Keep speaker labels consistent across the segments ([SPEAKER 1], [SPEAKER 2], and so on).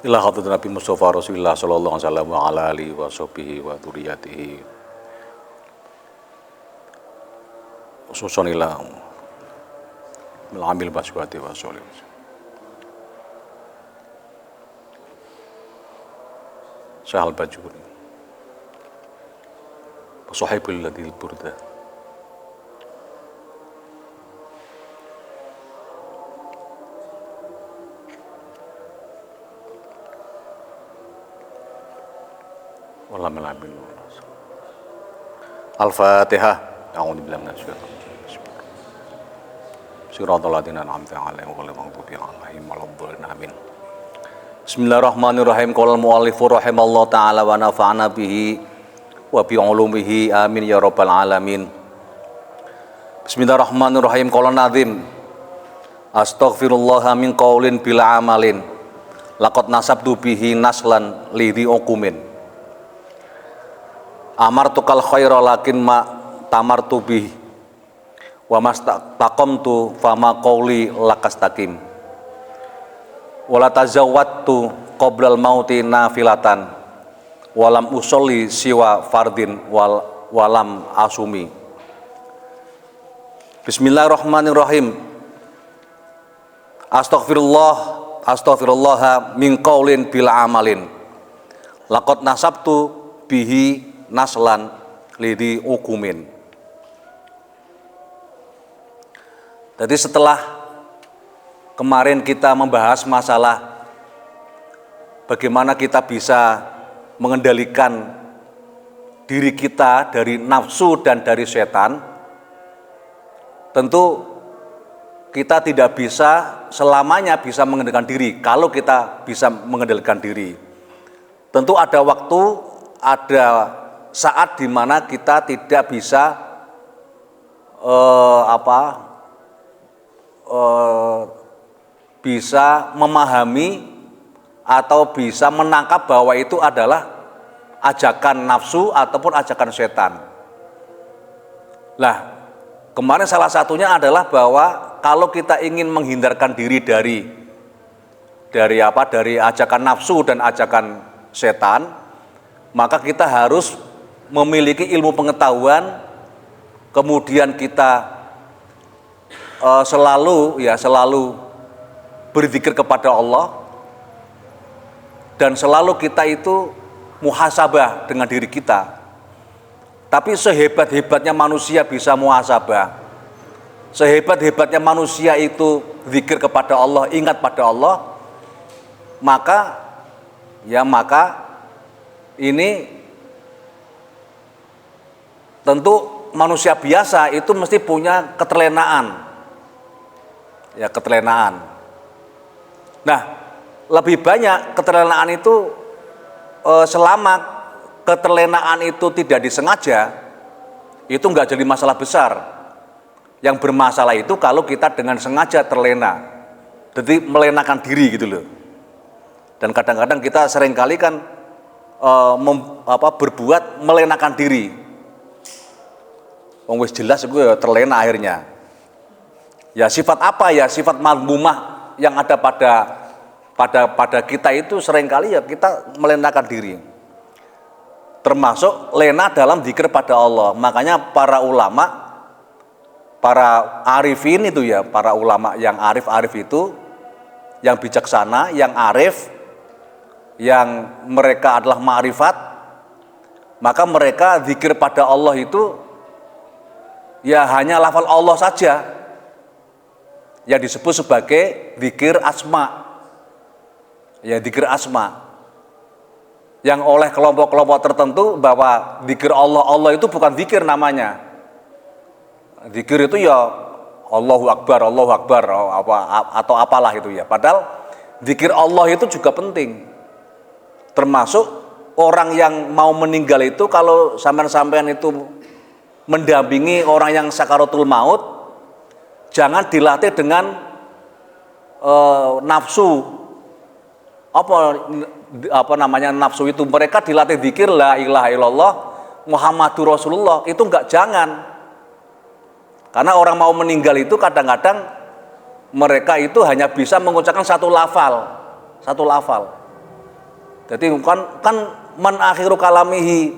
[SPEAKER 1] ila hadratin Nabi Mustafa Rasulullah sallallahu alaihi wasallam wa ala alihi wa sahbihi wa dzurriyyatihi khususan ila amil baswati wa sholih Syahal Bajuri Sahibul Ladil Burda Walhamdulillah. Al-Fatihah. A'udzu billahi minasyaitonir rajim. Shiratal ladzina an'amta 'alaihim ghairil maghdubi 'alaihim waladdallin. Amin. Bismillahirrahmanirrahim. Qala al-mu'allifu rahimallahu ta'ala wa nafa'ana bihi wa bi 'ulumihi. Amin ya rabbal alamin. Bismillahirrahmanirrahim. Qala nazim. Astaghfirullah min qaulin bila amalin. Laqad nasabtu bihi naslan lidhi uqumin. Amartukal khaira lakin ma tamartu bih wa mastaqamtu fama qauli lakastaqim wala tazawwattu qoblal mauti nafilatan walam usolli siwa fardin walam asumi. Bismillahirrahmanirrahim. Astaghfirullah min qaulin bila amalin laqad nasabtu bihi naslan lidi ukumin. Jadi setelah kemarin kita membahas masalah bagaimana kita bisa mengendalikan diri kita dari nafsu dan dari setan, tentu kita tidak bisa selamanya bisa mengendalikan diri. Kalau kita bisa mengendalikan diri, tentu ada waktu, ada saat di mana kita tidak bisa bisa memahami atau bisa menangkap bahwa itu adalah ajakan nafsu ataupun ajakan setan. Nah, kemarin salah satunya adalah bahwa kalau kita ingin menghindarkan diri dari ajakan nafsu dan ajakan setan, maka kita harus memiliki ilmu pengetahuan, kemudian kita selalu berzikir kepada Allah, dan selalu kita itu muhasabah dengan diri kita. Tapi sehebat-hebatnya manusia bisa muhasabah, sehebat-hebatnya manusia itu zikir kepada Allah, ingat pada Allah, maka ini tentu manusia biasa itu mesti punya keterlenaan. Ya, keterlenaan. Nah, lebih banyak keterlenaan itu selama keterlenaan itu tidak disengaja, itu enggak jadi masalah besar. Yang bermasalah itu kalau kita dengan sengaja terlena. Jadi melenakan diri gitu loh. Dan kadang-kadang kita seringkali kan berbuat melenakan diri. Wis jelas gue terlena akhirnya. Ya sifat apa ya? Sifat madmumah yang ada pada kita itu seringkali ya kita melenakan diri. Termasuk lena dalam zikir pada Allah. Makanya para ulama, para arifin itu ya, para ulama yang arif itu, yang bijaksana, yang arif, yang mereka adalah ma'rifat, maka mereka zikir pada Allah itu ya hanya lafal Allah saja yang disebut sebagai zikir asma. Ya, zikir asma. Yang oleh kelompok-kelompok tertentu bahwa zikir Allah itu bukan zikir namanya. Zikir itu ya Allahu Akbar atau apalah itu ya. Padahal zikir Allah itu juga penting. Termasuk orang yang mau meninggal itu, kalau sampean itu mendampingi orang yang sakaratul maut, jangan dilatih dengan nafsu. Apa namanya nafsu itu? Mereka dilatih zikir la ilaha illallah Muhammadur Rasulullah, itu jangan. Karena orang mau meninggal itu kadang-kadang mereka itu hanya bisa mengucapkan satu lafal. Jadi kan man akhiru kalamihi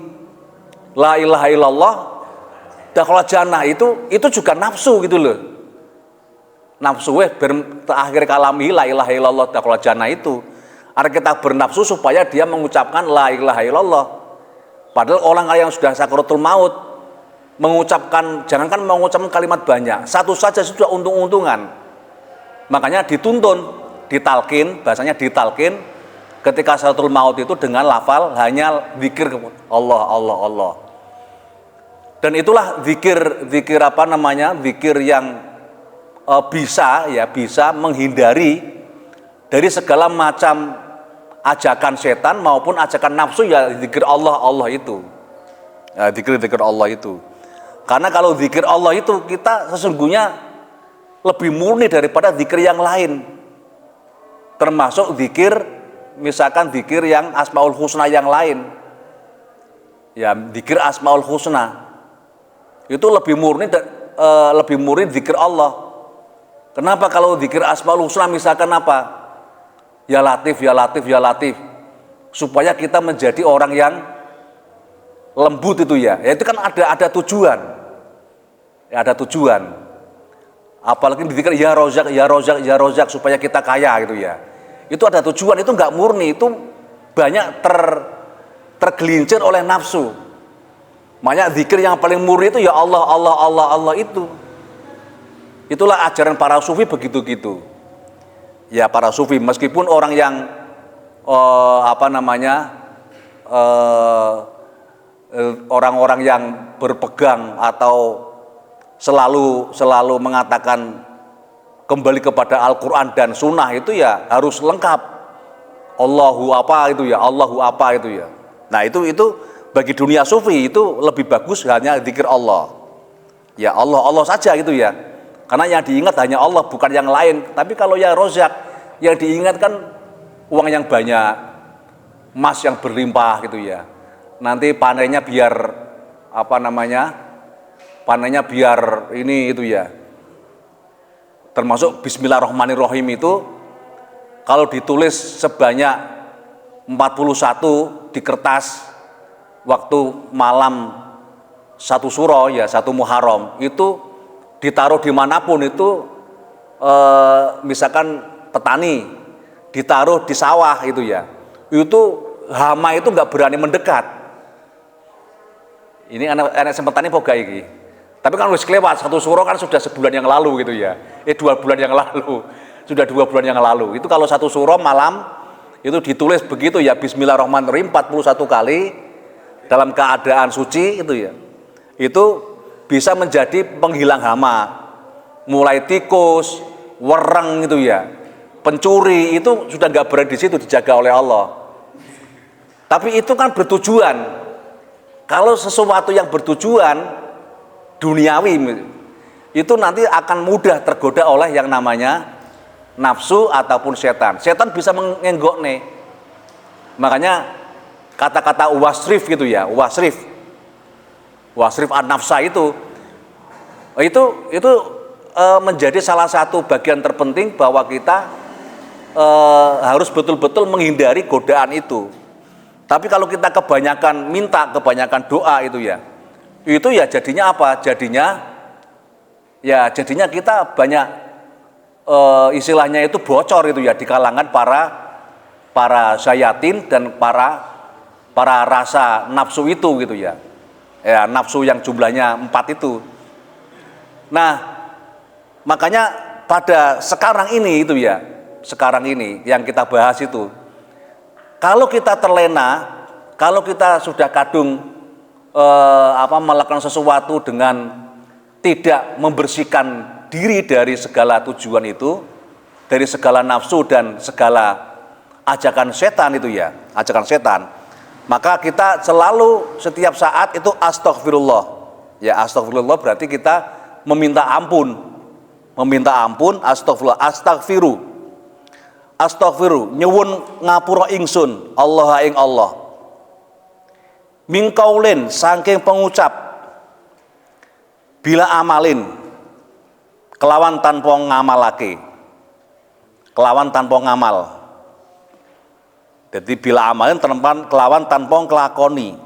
[SPEAKER 1] la ilaha illallah dakhala jannah itu juga nafsu gitu loh. Nafsu akhir kalamihi la ilaha illallah dakhala jannah itu. Artinya kita bernafsu supaya dia mengucapkan la ilaha illallah. Padahal orang yang sudah sakaratul maut mengucapkan, jangankan mengucapkan kalimat banyak, satu saja sudah untung-untungan. Makanya dituntun, ditalkin, bahasanya ditalkin ketika sakaratul maut itu dengan lafal hanya zikir Allah, Allah, Allah. Dan itulah zikir apa namanya? Zikir yang bisa menghindari dari segala macam ajakan setan maupun ajakan nafsu, ya zikir Allah, Allah itu. Ya, zikir Allah itu. Karena kalau zikir Allah itu kita sesungguhnya lebih murni daripada zikir yang lain. Termasuk zikir, misalkan zikir yang Asmaul Husna yang lain. Ya, zikir Asmaul Husna. Itu lebih murni zikir Allah. Kenapa kalau zikir Asmaul Husna misalkan apa? Ya Latif, ya Latif, ya Latif. Supaya kita menjadi orang yang lembut itu ya. Ya itu kan ada tujuan. Ya ada tujuan. Apalagi dizikir ya Rozak, ya Rozak, ya Rozak supaya kita kaya gitu ya. Itu ada tujuan, itu enggak murni, itu banyak tergelincir oleh nafsu. Makanya zikir yang paling murni itu ya Allah, Allah, Allah, Allah itu. Itulah ajaran para sufi begitu-gitu. Ya para sufi, meskipun orang yang orang-orang yang berpegang atau selalu mengatakan kembali kepada Al-Quran dan Sunnah itu ya harus lengkap. Allahu apa itu ya, Allahu apa itu ya. Nah itu bagi dunia sufi itu lebih bagus hanya zikir Allah. Ya Allah, Allah saja gitu ya. Karena yang diingat hanya Allah, bukan yang lain. Tapi kalau ya Rozak, yang diingat kan uang yang banyak, emas yang berlimpah gitu ya. Nanti panennya biar panennya biar ini itu ya. Termasuk Bismillahirrahmanirrahim itu kalau ditulis sebanyak 41 di kertas waktu malam satu suro ya, satu Muharram itu ditaruh dimanapun itu misalkan petani ditaruh di sawah itu ya, itu hama itu nggak berani mendekat. Ini anak petani poga iki. Tapi kan wis kelewat, satu suro kan sudah sebulan yang lalu gitu ya. 2 bulan yang lalu. Sudah 2 bulan yang lalu. Itu kalau satu suro malam itu ditulis begitu ya, Bismillahirrahmanirrahim 41 kali dalam keadaan suci itu ya. Itu bisa menjadi penghilang hama. Mulai tikus, wereng itu ya. Pencuri itu sudah nggak berada di situ, dijaga oleh Allah. Tapi itu kan bertujuan. Kalau sesuatu yang bertujuan duniawi itu nanti akan mudah tergoda oleh yang namanya nafsu ataupun setan. Setan bisa mengenggokne. Makanya kata-kata wasrif gitu ya, wasrif an-nafsa itu menjadi salah satu bagian terpenting bahwa kita harus betul-betul menghindari godaan itu. Tapi kalau kita kebanyakan doa itu ya jadinya apa? Jadinya kita banyak istilahnya itu bocor itu ya di kalangan para syayatin dan para rasa nafsu itu gitu ya. Ya, nafsu yang jumlahnya 4 itu. Nah, makanya pada sekarang ini yang kita bahas itu, kalau kita terlena, kalau kita sudah kadung melakukan sesuatu dengan tidak membersihkan diri dari segala tujuan itu, dari segala nafsu dan segala ajakan setan itu ya, ajakan setan, maka kita selalu setiap saat itu astaghfirullah. Ya, astaghfirullah berarti kita meminta ampun, astaghfiru nyuwun ngapura ingsun Allah ing Allah. Mingkaulin saking pengucap, bila amalin kelawan tanpa ngamalake, kelawan tanpa ngamal. Jadi bila amalin kelawan tanpa nglakoni.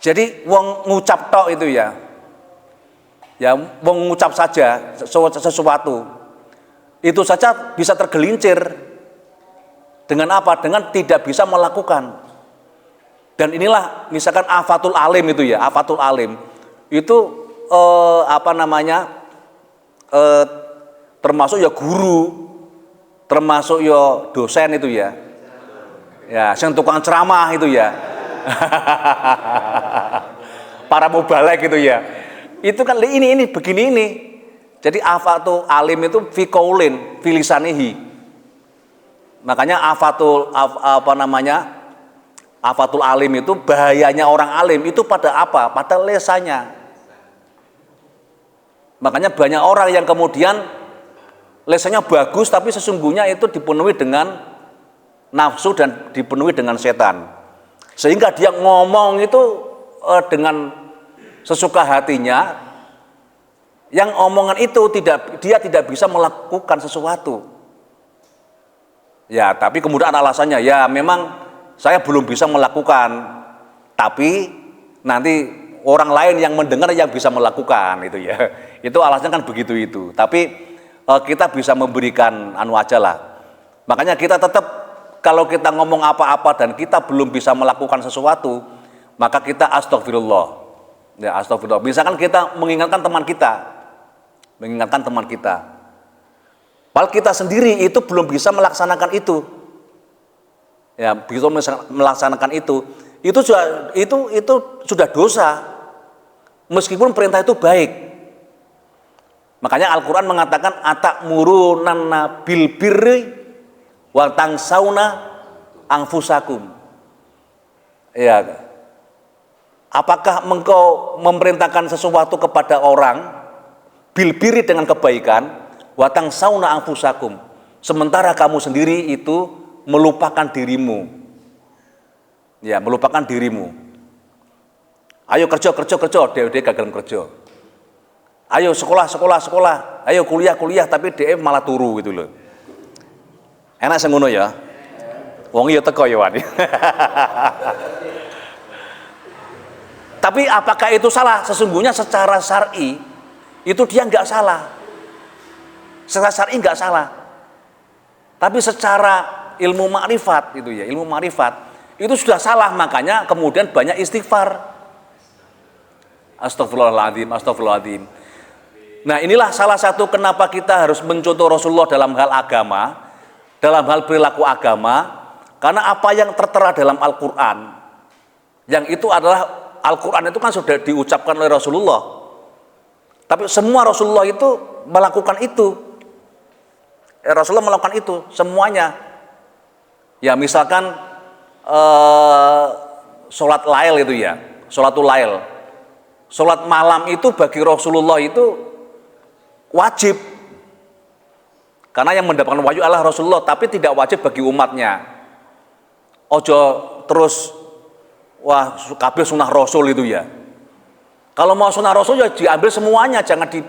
[SPEAKER 1] Jadi wong ngucap tok itu ya. Ya wong ngucap saja sesuatu. Itu saja bisa tergelincir. Dengan apa? Dengan tidak bisa melakukan. Dan inilah misalkan afatul alim itu ya, afatul alim. Itu termasuk ya guru, termasuk ya dosen itu ya. Ya, sing tukang ceramah itu ya. Para mubalek gitu ya. Itu kan ini begini ini. Jadi afatul alim itu fi qaulin fi lisanihi. Makanya afatul alim itu bahayanya orang alim itu pada apa? Pada lesannya. Makanya banyak orang yang kemudian lesannya bagus tapi sesungguhnya itu dipenuhi dengan nafsu dan dipenuhi dengan setan. Sehingga dia ngomong itu dengan sesuka hatinya, yang omongan itu dia tidak bisa melakukan sesuatu. Ya, tapi kemudian alasannya, ya memang saya belum bisa melakukan, tapi nanti orang lain yang mendengar yang bisa melakukan itu ya. Itu alasannya kan begitu itu. Tapi kita bisa memberikan anu aja lah. Makanya kita tetap kalau kita ngomong apa-apa dan kita belum bisa melakukan sesuatu, maka kita astagfirullah. Ya, astagfirullah. Misalkan kita mengingatkan teman kita. Padahal kita sendiri itu belum bisa melaksanakan itu. Ya, bisa melaksanakan itu sudah dosa. Meskipun perintah itu baik. Makanya Al-Qur'an mengatakan atamurunanna bil birri wa tangsawna anfusakum. Ya. Apakah engkau memerintahkan sesuatu kepada orang bil birri dengan kebaikan watang sauna anfusakum, sementara kamu sendiri itu melupakan dirimu. Ya, melupakan dirimu. Ayo kerja, dia gagal kerja. Ayo sekolah. Ayo kuliah, tapi dia malah turu gitu loh. Enak sing ngono ya. Wong ya teko ya wani. Tapi apakah itu salah? Sesungguhnya secara syar'i itu dia enggak salah. Secara syar'i enggak salah. Tapi secara ilmu ma'rifat itu ya, ilmu ma'rifat itu sudah salah, makanya kemudian banyak istighfar. Astagfirullahaladzim. Nah, inilah salah satu kenapa kita harus mencontoh Rasulullah dalam hal agama, dalam hal perilaku agama, karena apa yang tertera dalam Al-Qur'an, yang itu adalah Al-Qur'an itu kan sudah diucapkan oleh Rasulullah. Tapi semua Rasulullah itu melakukan itu. Rasulullah melakukan itu semuanya. Ya misalkan sholat lail itu ya, sholatul lail, sholat malam itu bagi Rasulullah itu wajib. Karena yang mendapatkan wahyu adalah Rasulullah, tapi tidak wajib bagi umatnya. Ojo terus wah kabeh sunah Rasul itu ya. Kalau mau sunah Rasul ya diambil semuanya, jangan di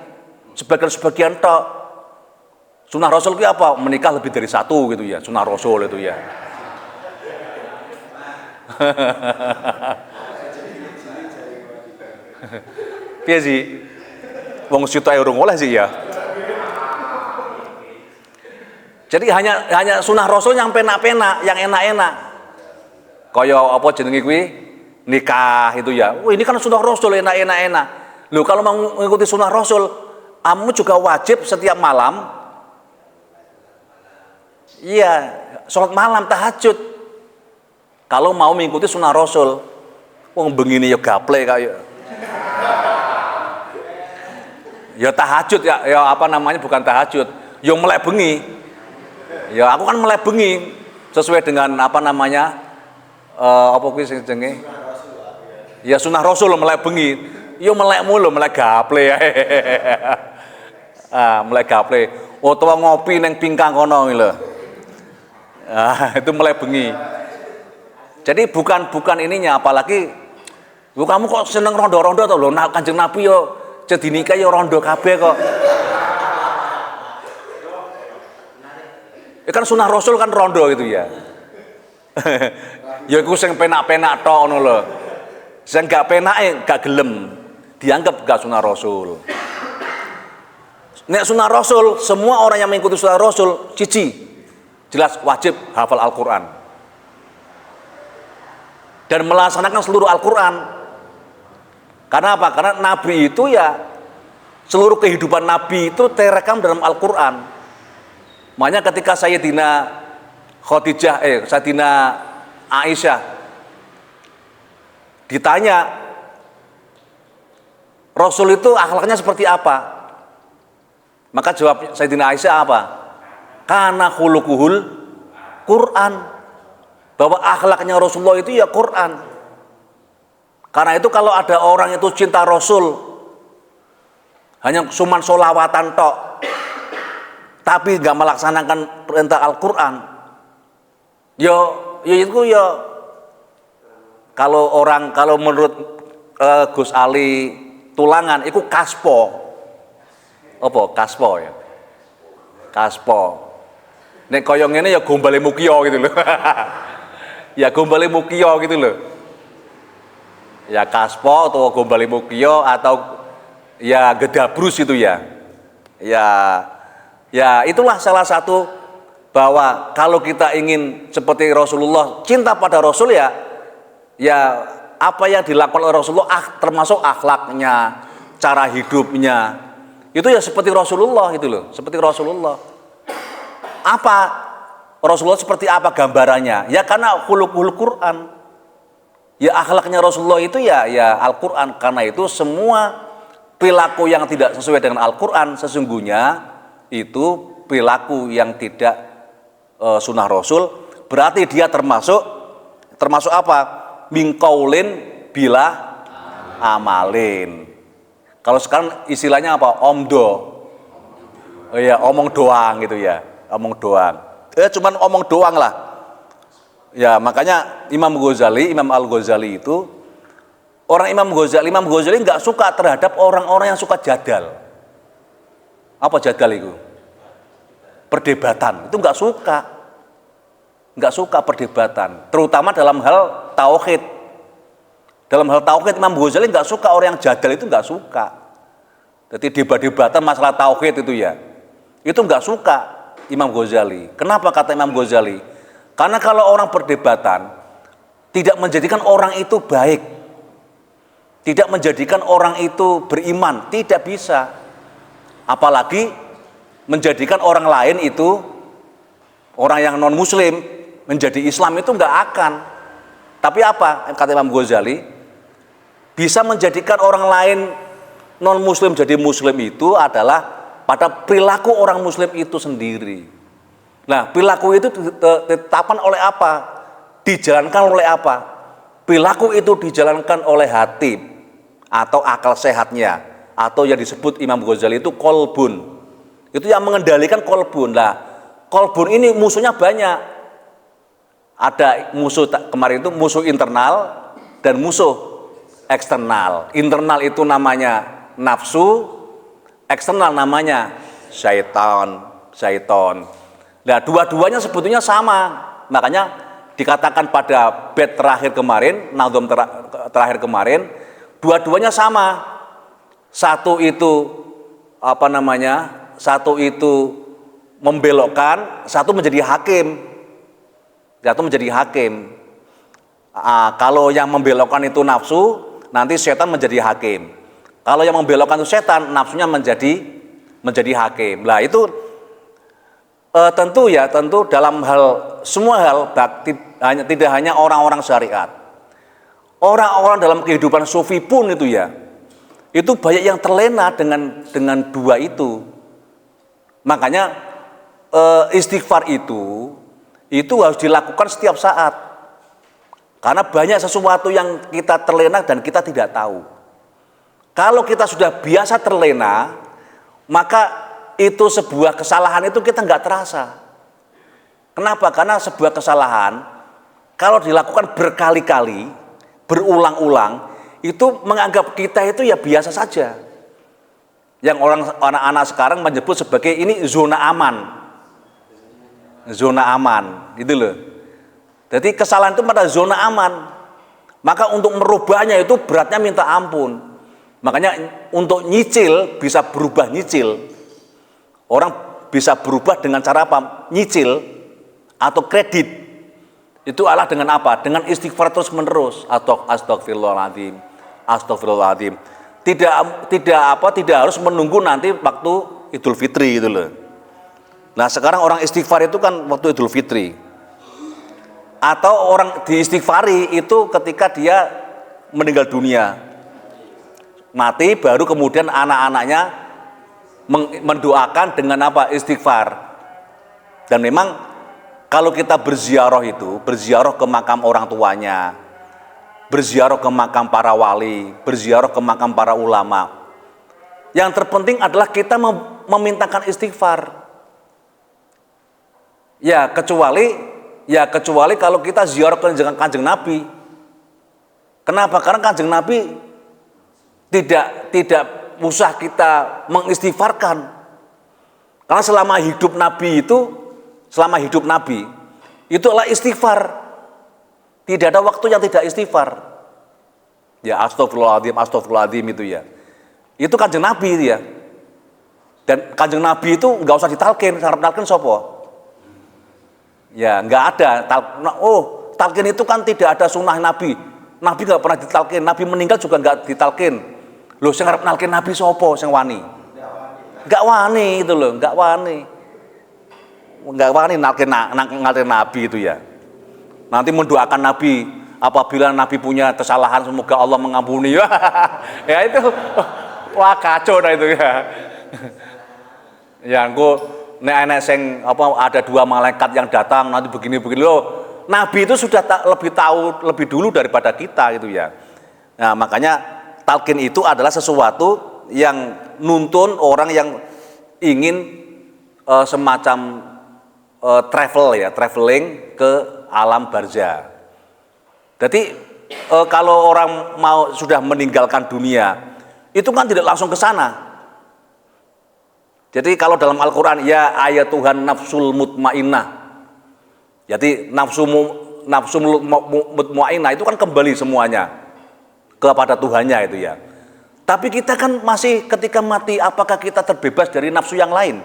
[SPEAKER 1] sebagian tok. Sunnah Rasul itu apa? Menikah lebih dari satu gitu ya, sunnah Rasul itu ya. Piye sih? Wong situ ae urung oleh sih ya. Jadi hanya sunnah Rasul yang penak-penak, yang enak-enak. Kaya apa jenenge kuwi? Nikah itu ya. Wah, ini kan sunnah Rasul enak-enak. Loh, kalau mau mengikuti sunnah Rasul, kamu juga wajib setiap malam iya, sholat malam tahajud. Kalau mau mengikuti sunnah Rasul, wong begini ya gaple kayak. Ya tahajud ya apa namanya, bukan tahajud, ya melek bengi. Ya aku kan melek bengi sesuai dengan apa namanya, apa kuwi sing jenenge? Ya sunnah Rasul melek bengi. Ya melek mulu, melek gaple. Melek gaple. Utawa ngopi neng pingkang kono lho. Itu mulai bengi. Jadi bukan ininya, apalagi kamu kok seneng rondo-rondo to lho, Kanjeng Nabi yo cedinika yo rondo kabeh kok. Kan sunah Rasul kan rondo gitu ya. Ya iku sing penak-penak tok ngono lho. Sing gak penake gak gelem, dianggap gak sunah Rasul. Nek sunah Rasul, semua orang yang mengikuti sunah Rasul, jelas wajib hafal Al-Quran dan melaksanakan seluruh Al-Quran. Karena apa? Karena Nabi itu ya, seluruh kehidupan Nabi itu terekam dalam Al-Quran. Makanya ketika Sayyidina Aisyah ditanya, Rasul itu akhlaknya seperti apa? Maka jawab Sayyidina Aisyah apa? Kana khuluquhul Quran. Bahwa akhlaknya Rasulullah itu ya Quran. Karena itu kalau ada orang itu cinta Rasul, hanya cuman sholawatan tok, tapi nggak melaksanakan perintah Al-Quran, ya itu ya, kalau menurut Gus Ali Tulangan itu kaspo. Apa kaspo ya? Kaspo. Nek koyo ngene ya gombale mukio gitu loh. Ya gombale mukio gitu loh. Ya kaspo atau gombale mukio atau ya gedabrus itu ya. Ya itulah salah satu bahwa kalau kita ingin seperti Rasulullah, cinta pada Rasul ya apa yang dilakukan oleh Rasulullah termasuk akhlaknya, cara hidupnya. Itu ya seperti Rasulullah gitu loh, seperti Rasulullah. Apa Rasulullah seperti apa gambarannya? Ya karena khuluqul Quran. Ya akhlaknya Rasulullah itu ya Al-Quran. Karena itu semua perilaku yang tidak sesuai dengan Al-Quran sesungguhnya itu perilaku yang tidak sunnah Rasul. Berarti dia termasuk apa? Min qaulin bila amalin. Kalau sekarang istilahnya apa? Omdo. Oh ya, omong doang gitu ya. Omong doang. Cuman omong doang lah. Ya, makanya Imam Al-Ghazali itu Imam Ghazali nggak suka terhadap orang-orang yang suka jadal. Apa jadal itu? Perdebatan. Itu nggak suka perdebatan. Terutama dalam hal tauhid. Dalam hal tauhid Imam Ghazali nggak suka orang yang jadal, itu nggak suka. Jadi debat-debatan masalah tauhid itu ya, itu nggak suka Imam Ghazali. Kenapa kata Imam Ghazali? Karena kalau orang perdebatan tidak menjadikan orang itu baik, tidak menjadikan orang itu beriman, tidak bisa. Apalagi menjadikan orang lain itu, orang yang non muslim menjadi Islam, itu nggak akan. Tapi apa kata Imam Ghazali? Bisa menjadikan orang lain non muslim jadi muslim itu adalah pada perilaku orang muslim itu sendiri. Nah, perilaku itu ditetapkan oleh apa? Dijalankan oleh apa? Perilaku itu dijalankan oleh hati atau akal sehatnya, atau yang disebut Imam Ghazali itu kolbun. Itu yang mengendalikan kolbun. Nah, kolbun ini musuhnya banyak. Ada musuh kemarin itu musuh internal dan musuh eksternal. Internal itu namanya nafsu, eksternal namanya syaitan. Nah, dua-duanya sebetulnya sama. Makanya dikatakan pada bait terakhir kemarin, nazom terakhir kemarin, dua-duanya sama. Satu itu satu itu membelokkan, satu menjadi hakim. Kalau yang membelokkan itu nafsu, nanti setan menjadi hakim. Kalau yang membelokkan itu setan, nafsunya menjadi hakim. Lah itu tentu dalam semua hal tidak hanya orang-orang syariat. Orang-orang dalam kehidupan sufi pun itu ya, itu banyak yang terlena dengan dua itu. Makanya istighfar itu harus dilakukan setiap saat. Karena banyak sesuatu yang kita terlena dan kita tidak tahu. Kalau kita sudah biasa terlena, maka itu sebuah kesalahan itu kita nggak terasa. Kenapa? Karena sebuah kesalahan kalau dilakukan berkali-kali, berulang-ulang, itu menganggap kita itu ya biasa saja. Yang anak-anak sekarang menyebut sebagai ini zona aman. zona aman, gitu loh. Jadi kesalahan itu pada zona aman. Maka untuk merubahnya itu beratnya minta ampun. Makanya untuk nyicil bisa berubah nyicil. Orang bisa berubah dengan cara apa? Nyicil atau kredit. Itu adalah dengan apa? Dengan istighfar terus menerus atau astagfirullahaladzim, astagfirullahaladzim. Tidak harus menunggu nanti waktu Idul Fitri gitu loh. Nah, sekarang orang istighfar itu kan waktu Idul Fitri. Atau orang diistighfari itu ketika dia meninggal dunia. Mati baru kemudian anak-anaknya mendoakan dengan apa? Istighfar. Dan memang kalau kita berziarah itu, berziarah ke makam orang tuanya, berziarah ke makam para wali, berziarah ke makam para ulama. Yang terpenting adalah kita memintakan istighfar. Ya kecuali kalau kita ziarah ke Kanjeng Nabi. Kenapa? Karena Kanjeng Nabi tidak usah kita mengistighfarkan. Karena selama hidup Nabi itu adalah istighfar. Tidak ada waktu yang tidak istighfar. Ya astagfirullahaladzim itu ya. Itu Kanjeng Nabi itu ya. Dan Kanjeng Nabi itu nggak usah ditalkin, sarap talkin sopo. Ya nggak ada. Talkin itu kan tidak ada sunnah Nabi. Nabi nggak pernah ditalkin. Nabi meninggal juga nggak ditalkin. Loh, sing arep nalkin Nabi sopo sing wani? Nggak wani itu loh, nggak wani nalkin Nabi itu ya. Nanti mendoakan Nabi apabila Nabi punya kesalahan semoga Allah mengampuni. Ya itu wah kacau dah itu ya. Ya engko nek sing ada dua malaikat yang datang nanti begini loh. Nabi itu sudah lebih tahu lebih dulu daripada kita gitu ya. Nah, makanya talqin itu adalah sesuatu yang nuntun orang yang ingin semacam traveling ke alam barzah. Jadi kalau orang sudah meninggalkan dunia, itu kan tidak langsung ke sana. Jadi kalau dalam Al-Quran, ya ayat Tuhan nafsul mutmainnah. Jadi nafsu mutmainnah itu kan kembali semuanya kepada Tuhannya itu ya. Tapi kita kan masih ketika mati, apakah kita terbebas dari nafsu yang lain?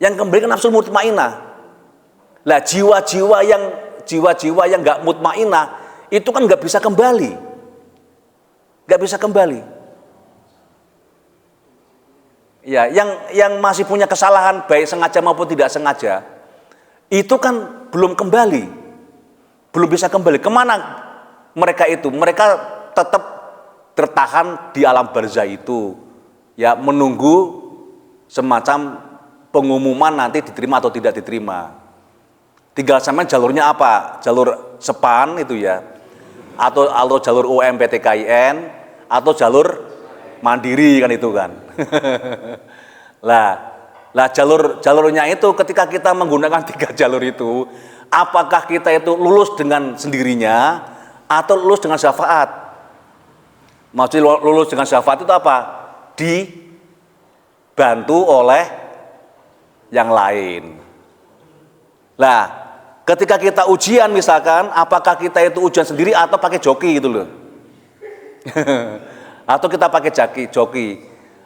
[SPEAKER 1] Yang kembali ke nafsu mutmainnah. Lah jiwa-jiwa yang nggak mutmainnah itu kan nggak bisa kembali, Ya, yang masih punya kesalahan baik sengaja maupun tidak sengaja, itu kan belum bisa kembali. Kemana mereka itu? Mereka tetap tertahan di alam barzah itu, ya menunggu semacam pengumuman nanti diterima atau tidak diterima. Tinggal sama jalurnya apa? Jalur SEPAN itu ya, atau jalur UMPTKIN, atau jalur mandiri kan itu kan. lah jalurnya itu ketika kita menggunakan 3 jalur itu, apakah kita itu lulus dengan sendirinya atau lulus dengan syafaat? Maksudnya lulus dengan syafaat itu apa? Dibantu oleh yang lain. Lah, ketika kita ujian misalkan, apakah kita itu ujian sendiri atau pakai joki gitu loh. Atau kita pakai joki.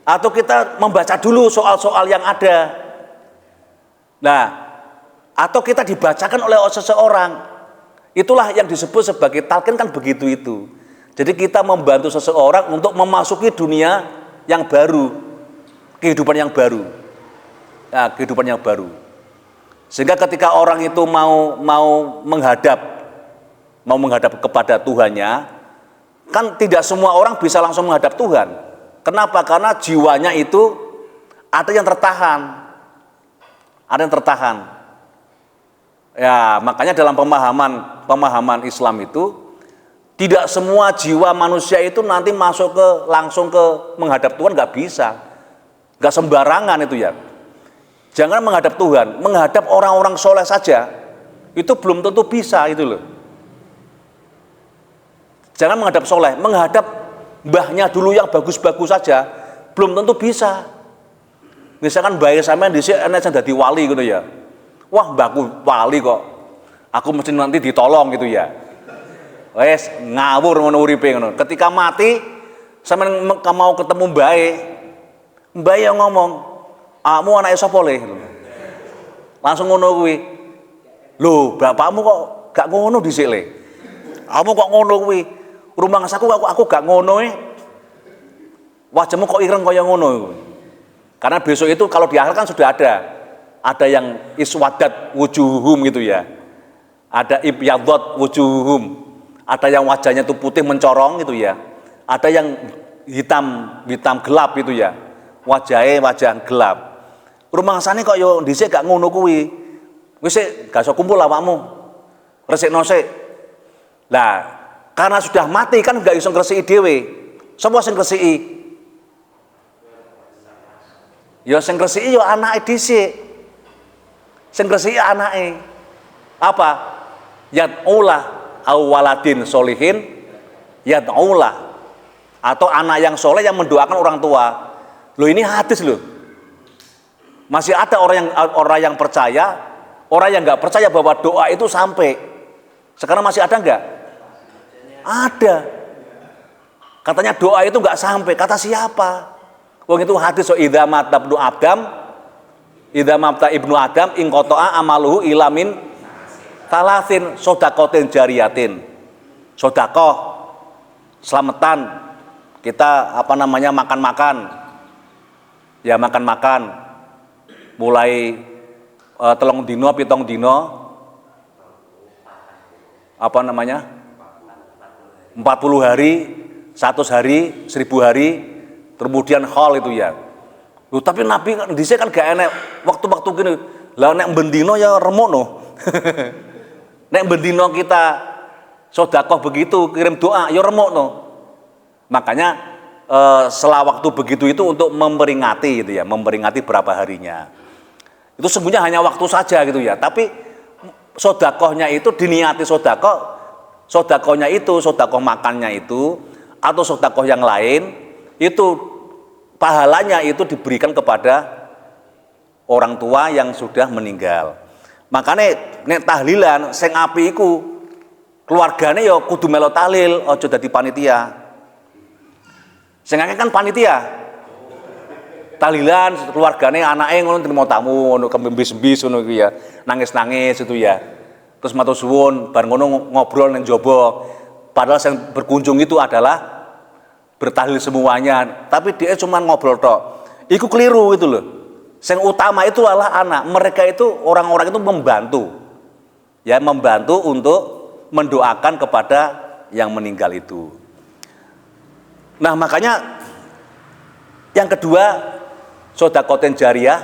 [SPEAKER 1] Atau kita membaca dulu soal-soal yang ada. Nah, atau kita dibacakan oleh seseorang. Itulah yang disebut sebagai talqin kan begitu itu. Jadi kita membantu seseorang untuk memasuki dunia yang baru, kehidupan yang baru. Nah, kehidupan yang baru. Sehingga ketika orang itu mau menghadap kepada Tuhannya, kan tidak semua orang bisa langsung menghadap Tuhan. Kenapa? Karena jiwanya itu ada yang tertahan. Ya, makanya dalam pemahaman Islam itu tidak semua jiwa manusia itu nanti langsung ke menghadap Tuhan, nggak bisa. Nggak sembarangan itu ya. Jangan menghadap Tuhan, menghadap orang-orang soleh saja, itu belum tentu bisa itu loh. Jangan menghadap soleh, menghadap mbahnya dulu yang bagus-bagus saja, belum tentu bisa. Misalkan bayi sampean dhisik enek sing dadi wali ngono ya. Wah, mbahku wali kok. Aku mesti nanti ditolong gitu ya. Wes ngawur ngono uripe ngono. Ketika mati sampean mau ketemu mbae yang ngomong, "Kamu anake sapa le?" Langsung ngono kuwi. Lho, bapakmu kok gak ngono dhisik le. Kamu kok ngono kuwi? Rumangsaku aku gak ngono e. Wajahmu kok ireng kaya ngono. Karena besok itu kalau di akhir kan sudah ada yang iswadat wujuhum gitu ya. Ada ibyadat wujuhum. Ada yang wajahnya itu putih mencorong gitu ya. Ada yang hitam gelap gitu ya. Wajah gelap. Rumangsane kok yo dhisik gak ngono kuwi. Wis gak iso kumpul awakmu. Resikno sik. Lah, karena sudah mati kan gak iso ngresiki dhewe. Sapa sing ngresiki? Ya sing ngresiki ya anake dhisik. Sing ngresiki anake. Apa? Yad'ulah au waladin solihin yad'ulah. Atau anak yang soleh yang mendoakan orang tua. Loh ini hadis loh. Masih ada orang yang percaya, orang yang nggak percaya bahwa doa itu sampai. Sekarang masih ada nggak? Ada. Katanya doa itu nggak sampai. Kata siapa? Wong itu hadis so idza mata ibnu Adam in qata'a amaluhu ilamin talasin sodakotin jariyatin. Sodakoh selamatan kita makan-makan. Ya makan-makan. Mulai telung dino, pitong dino, 40 hari, 100 hari, 1000 hari, kemudian khol itu ya. Loh, tapi Nabi dhisik kan gak enek waktu-waktu gini. Lah nek bendino ya remukno. Nek bendino kita sedekah begitu, kirim doa ya remukno. Makanya setelah waktu begitu itu untuk memperingati gitu ya, memperingati berapa harinya. Itu sebenarnya hanya waktu saja gitu ya. Tapi sedekahnya itu diniati sedekahnya itu, sedekah makannya itu atau sedekah yang lain itu pahalanya itu diberikan kepada orang tua yang sudah meninggal. Makanya nek tahlilan sing apik iku keluargane ya kudu melo tahlil, aja dadi panitia. Sing akeh kan panitia. Tahlilan keluargane anake ngono trimo tamu ngono kembis-bis ngono iki ya. Nangis-nangis itu ya. Terus matur suwun bar ngono ngobrol ning jaba. Padahal yang berkunjung itu adalah bertahlil semuanya, tapi dia cuma ngobrol tok. Iku keliru itu loh. Yang utama itu adalah anak. Mereka itu orang-orang itu membantu. Ya, membantu untuk mendoakan kepada yang meninggal itu. Nah, makanya yang kedua, sedekah jariyah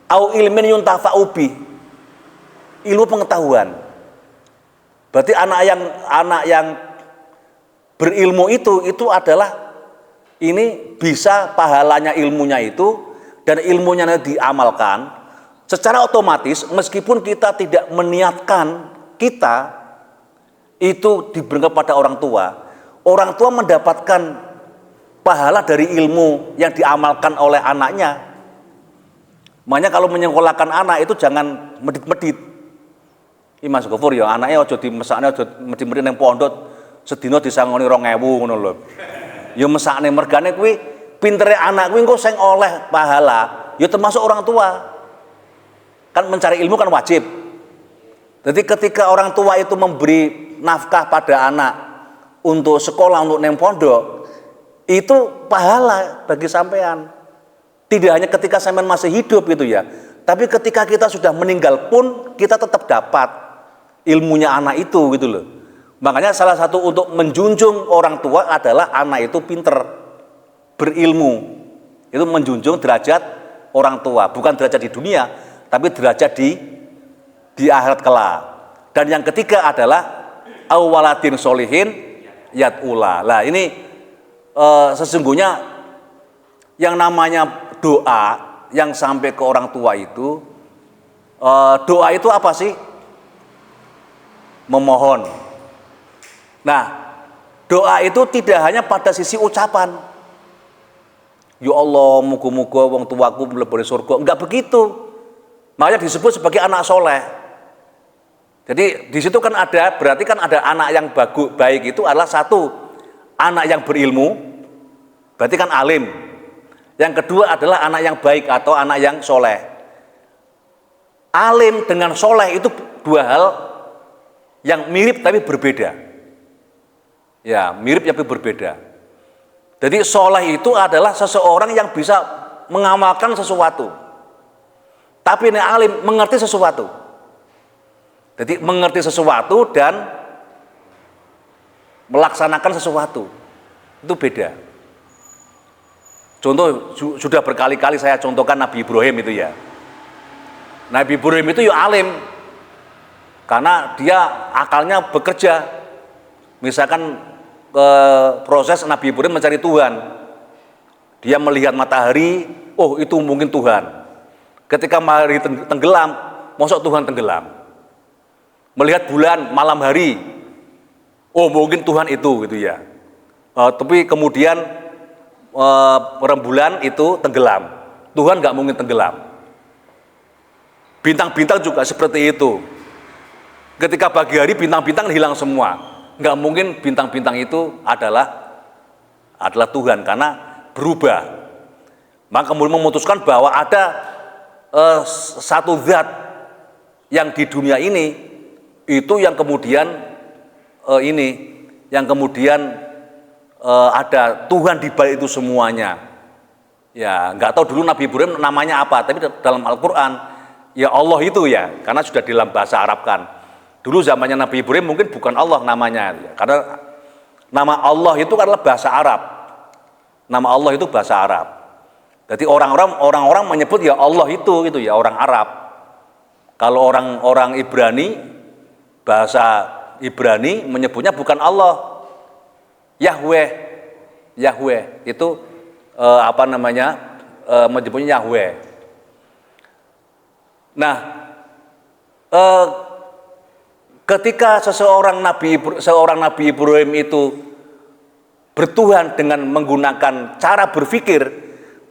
[SPEAKER 1] au ilmin yuntafa'u bi. Ilmu pengetahuan. Berarti anak yang berilmu itu adalah ini bisa pahalanya ilmunya itu dan ilmunya diamalkan secara otomatis meskipun kita tidak meniatkan kita itu diberikan kepada orang tua mendapatkan pahala dari ilmu yang diamalkan oleh anaknya. Makanya kalau menyekolahkan anak itu jangan medit-medit. Iki Mas Gofur ya anaknya aja dimesakne aja medit-medit ning pondok sedina disangoni 2000 ngono lho. Ya mesakne mergane kuwi pintere anak kuwi engko sing oleh pahala, ya termasuk orang tua. Kan mencari ilmu kan wajib. Jadi ketika orang tua itu memberi nafkah pada anak untuk sekolah untuk neng pondok, itu pahala bagi sampean. Tidak hanya ketika sampean masih hidup gitu ya, tapi ketika kita sudah meninggal pun kita tetap dapat ilmunya anak itu gitu loh. Makanya salah satu untuk menjunjung orang tua adalah anak itu pinter, berilmu. Itu menjunjung derajat orang tua, bukan derajat di dunia, tapi derajat di akhirat kelak. Dan yang ketiga adalah awaladin solihin yad'ula. Lah ini sesungguhnya yang namanya doa yang sampai ke orang tua itu, doa itu apa sih? Memohon. Nah, doa itu tidak hanya pada sisi ucapan. ya Allah, muga-muga wong tuaku mlebu surga. Enggak begitu. Makanya disebut sebagai anak soleh. Jadi di situ kan ada, berarti kan ada anak yang baik itu adalah satu, anak yang berilmu, berarti kan alim. Yang kedua adalah anak yang baik atau anak yang soleh. Alim dengan soleh itu dua hal yang mirip tapi berbeda. Ya, mirip tapi berbeda. Jadi soleh itu adalah seseorang yang bisa mengamalkan sesuatu. Tapi ini alim mengerti sesuatu. Jadi mengerti sesuatu dan melaksanakan sesuatu. Itu beda. Contoh sudah berkali-kali saya contohkan Nabi Ibrahim itu ya. Nabi Ibrahim itu ya alim. Karena dia akalnya bekerja. Misalkan proses Nabi Ibrahim mencari Tuhan. Dia melihat matahari, oh itu mungkin Tuhan. Ketika matahari tenggelam, mosok Tuhan tenggelam. Melihat bulan malam hari, oh mungkin Tuhan itu gitu ya. Tapi kemudian rembulan itu tenggelam, Tuhan nggak mungkin tenggelam. Bintang-bintang juga seperti itu. Ketika pagi hari bintang-bintang hilang semua, nggak mungkin bintang-bintang itu adalah Tuhan karena berubah. Maka kemudian memutuskan bahwa ada satu zat yang di dunia ini itu yang kemudian ada Tuhan di balik itu semuanya. Ya, nggak tahu dulu Nabi Ibrahim namanya apa, tapi dalam Al-Qur'an ya Allah itu ya, karena sudah dalam bahasa Arab kan. Dulu zamannya Nabi Ibrahim mungkin bukan Allah namanya, ya, karena nama Allah itu adalah bahasa Arab. Nama Allah itu bahasa Arab. Jadi orang-orang menyebut ya Allah itu ya orang Arab. Kalau orang Ibrani, bahasa Ibrani menyebutnya bukan Allah, Yahweh itu menyebutnya Yahweh. Nah, ketika seorang Nabi Ibrahim itu bertuhan dengan menggunakan cara berpikir,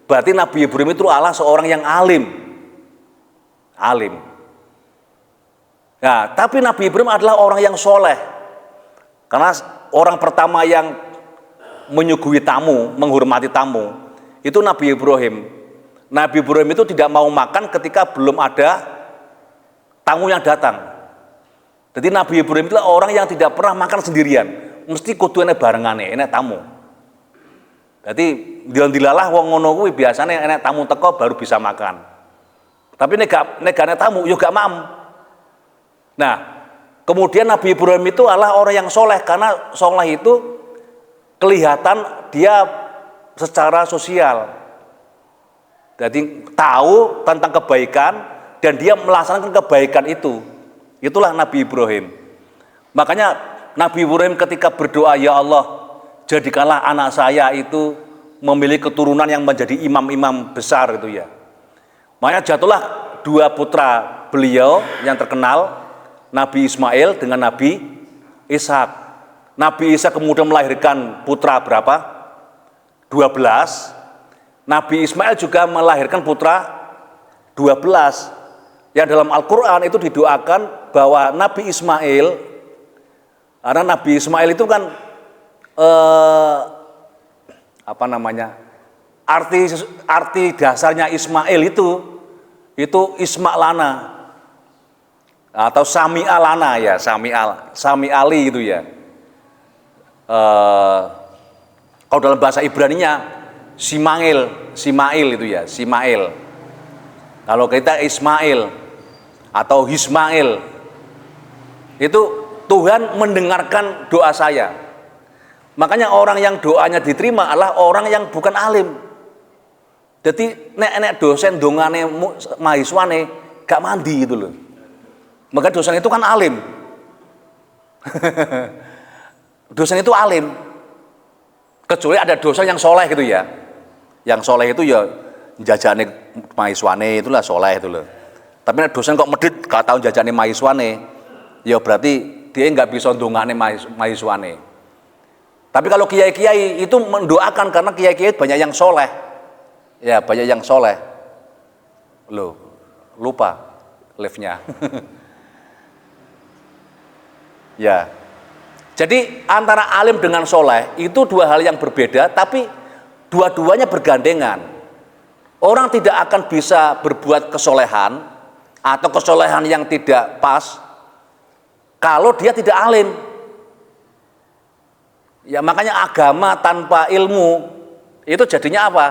[SPEAKER 1] berarti Nabi Ibrahim itu adalah seorang yang alim. Nah, tapi Nabi Ibrahim adalah orang yang soleh. Karena orang pertama yang menyuguhi tamu, menghormati tamu, itu Nabi Ibrahim. Nabi Ibrahim itu tidak mau makan ketika belum ada tamu yang datang. Jadi Nabi Ibrahim itu orang yang tidak pernah makan sendirian, mesti kudu enek barengane, enek tamu. Jadi dilalah wong ngono kuwi biasane enek tamu teko baru bisa makan. Tapi nek gak tamu yo gak mam. Nah, kemudian Nabi Ibrahim itu adalah orang yang soleh, karena soleh itu kelihatan dia secara sosial. Jadi tahu tentang kebaikan dan dia melaksanakan kebaikan itu. Itulah Nabi Ibrahim. Makanya Nabi Ibrahim ketika berdoa, ya Allah, jadikanlah anak saya itu memiliki keturunan yang menjadi imam-imam besar itu ya. Makanya jatuhlah dua putra beliau yang terkenal, Nabi Ismail dengan Nabi Ishak. Nabi Ishak kemudian melahirkan putra berapa? 12. Nabi Ismail juga melahirkan putra 12. Yang dalam Al-Quran itu didoakan bahwa Nabi Ismail, karena Nabi Ismail itu kan arti dasarnya Ismail itu Ismailana atau Sami'alana ya, Sami'ali itu ya. Kalau dalam bahasa Ibraninya Simail itu ya, Simail. Kalau kita Ismail atau Hismail, itu Tuhan mendengarkan doa saya. Makanya orang yang doanya diterima adalah orang yang bukan alim. Jadi nek dosen dongane mahasiswane gak mandi gitu loh. Maka dosen itu kan alim. Dosen itu alim. Kecuali ada dosen yang soleh gitu ya. Yang soleh itu ya jajane mahasiswane itulah soleh itu loh. Tapi nek dosen kok medit gak tahu jajane mahasiswane, ya berarti dia nggak bisa dongane mahasiswane. Tapi kalau kiai-kiai itu mendoakan karena kiai-kiai banyak yang soleh. Ya, banyak yang soleh. Loh, lupa liftnya. Ya. Jadi antara alim dengan soleh itu dua hal yang berbeda, tapi dua-duanya bergandengan. Orang tidak akan bisa berbuat kesolehan atau kesolehan yang tidak pas kalau dia tidak alim. Ya, makanya agama tanpa ilmu itu jadinya apa?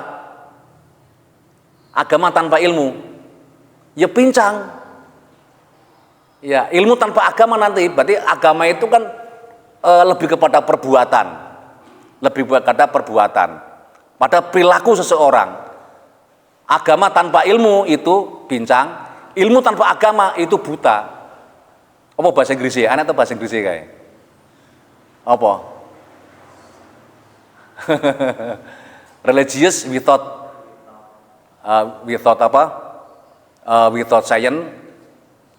[SPEAKER 1] Agama tanpa ilmu ya pincang. Ya, ilmu tanpa agama nanti berarti agama itu kan lebih kepada perbuatan. Lebih kepada perbuatan. Pada perilaku seseorang. Agama tanpa ilmu itu pincang, ilmu tanpa agama itu buta. Apa bahasa Inggrisnya? Aneh atau bahasa Inggrisnya kayak? Apa? Religious without apa? Without science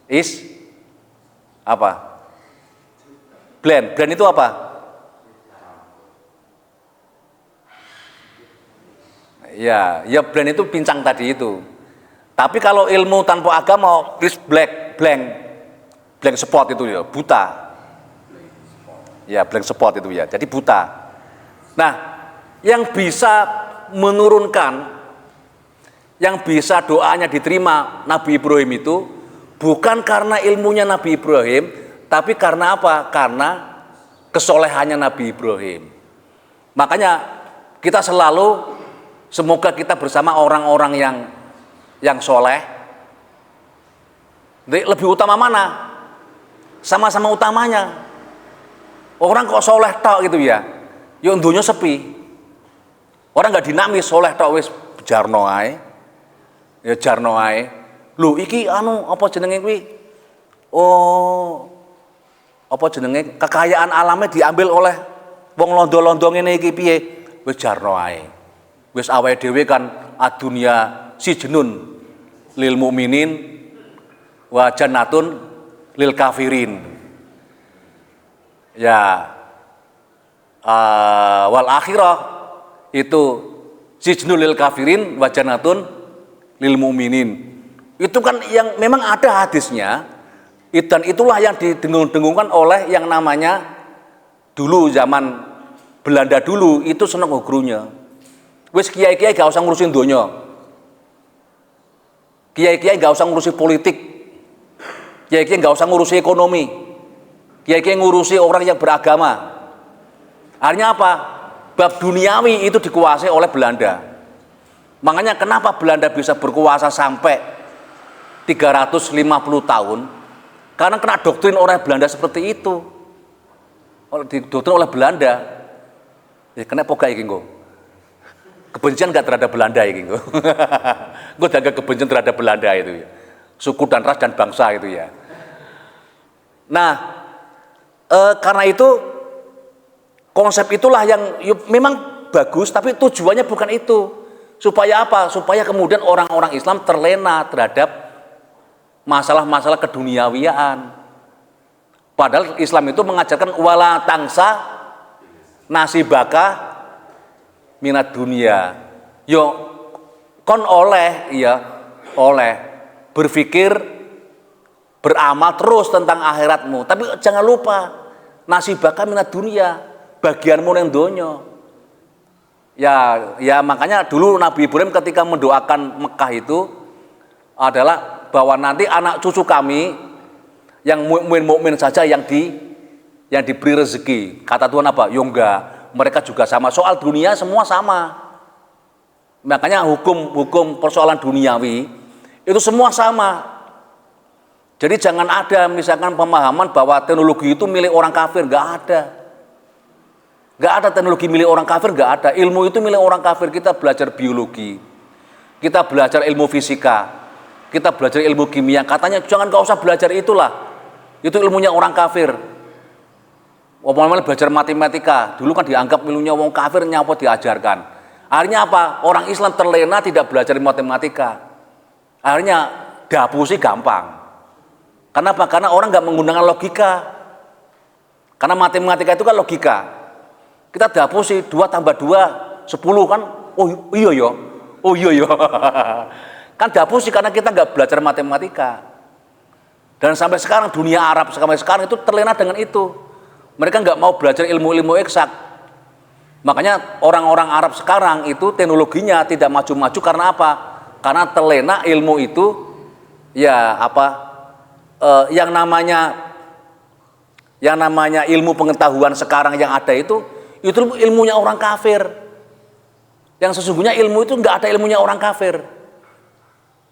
[SPEAKER 1] is apa? Blind. Blind itu apa? Ya blind itu pincang tadi itu. Tapi kalau ilmu tanpa agama, blank spot itu ya, buta. Ya, blank spot itu ya. Jadi buta. Nah, yang bisa menurunkan, yang bisa doanya diterima Nabi Ibrahim itu bukan karena ilmunya Nabi Ibrahim, tapi karena apa? Karena kesolehannya Nabi Ibrahim. Makanya kita selalu semoga kita bersama orang-orang yang soleh. Lebih utama mana? Sama-sama utamanya. Orang kok soleh tok gitu ya. Ya dunya sepi. Orang nggak dinamis, soleh tok wis jarno ae. Ya jarno ae. Lho iki apa jenenge kuwi? Oh. Apa jenenge? Kekayaan alamnya diambil oleh wong londo-londo ngene iki piye? Wis jarno ae. Wis awake dhewe kan adunya sijnun lil mukminin wa jannatun lil kafirin. Ya wal akhirah itu sijnul lil kafirin wa jannatun lil mukminin. Itu kan yang memang ada hadisnya. Dan itulah yang didengung-dengungkan oleh yang namanya dulu zaman Belanda dulu itu seneng ogrunya. Wis kiai-kiai gak usah ngurusin donya. Kiai-kiai gak usah ngurusi politik. Kiai-kiai gak usah ngurusi ekonomi. Kiai-kiai ngurusi orang yang beragama. Artinya apa? Bab duniawi itu dikuasai oleh Belanda. Makanya kenapa Belanda bisa berkuasa sampai 350 tahun? Karena kena doktrin orang Belanda seperti itu. Doktrin oleh Belanda. Ya kena poga iki nggo. Kebencian enggak terhadap Belanda iki nggo. Gue jaga kebencian terhadap Belanda itu ya. Suku dan ras dan bangsa itu ya. Nah, karena itu konsep itulah yang memang bagus, tapi tujuannya bukan itu. Supaya apa? Supaya kemudian orang-orang Islam terlena terhadap masalah-masalah keduniawiaan. Padahal Islam itu mengajarkan wala tangsa nasibaka minat dunia. Yo kon oleh berpikir beramal terus tentang akhiratmu, tapi jangan lupa nasibaka minat dunia, bagianmu yang donya. Ya makanya dulu Nabi Ibrahim ketika mendoakan Mekah itu adalah bahwa nanti anak cucu kami yang mukmin saja yang diberi rezeki. Kata Tuhan apa? Ya enggak, mereka juga sama. Soal dunia semua sama. Makanya hukum persoalan duniawi itu semua sama. Jadi jangan ada misalkan pemahaman bahwa teknologi itu milik orang kafir, enggak ada. Enggak ada teknologi milik orang kafir, enggak ada. Ilmu itu milik orang kafir. Kita belajar biologi. Kita belajar ilmu fisika. Kita belajar ilmu kimia, katanya jangan gak usah belajar itulah. Itu ilmunya orang kafir. Wong belajar matematika, dulu kan dianggap ilmunya wong kafir, nyapa diajarkan. Akhirnya apa? Orang Islam terlena tidak belajar matematika. Akhirnya dapusi gampang. Kenapa? Karena orang gak menggunakan logika. Karena matematika itu kan logika. Kita dapusi 2 tambah 2 10 kan? Oh iya ya. Oh iya iya. Kan dihapus sih karena kita nggak belajar matematika. Dan sampai sekarang dunia Arab sampai sekarang itu terlena dengan itu. Mereka nggak mau belajar ilmu-ilmu eksak. Makanya orang-orang Arab sekarang itu teknologinya tidak maju-maju karena apa? Karena terlena ilmu itu ya yang namanya ilmu pengetahuan sekarang yang ada itu ilmunya orang kafir. Yang sesungguhnya ilmu itu nggak ada ilmunya orang kafir.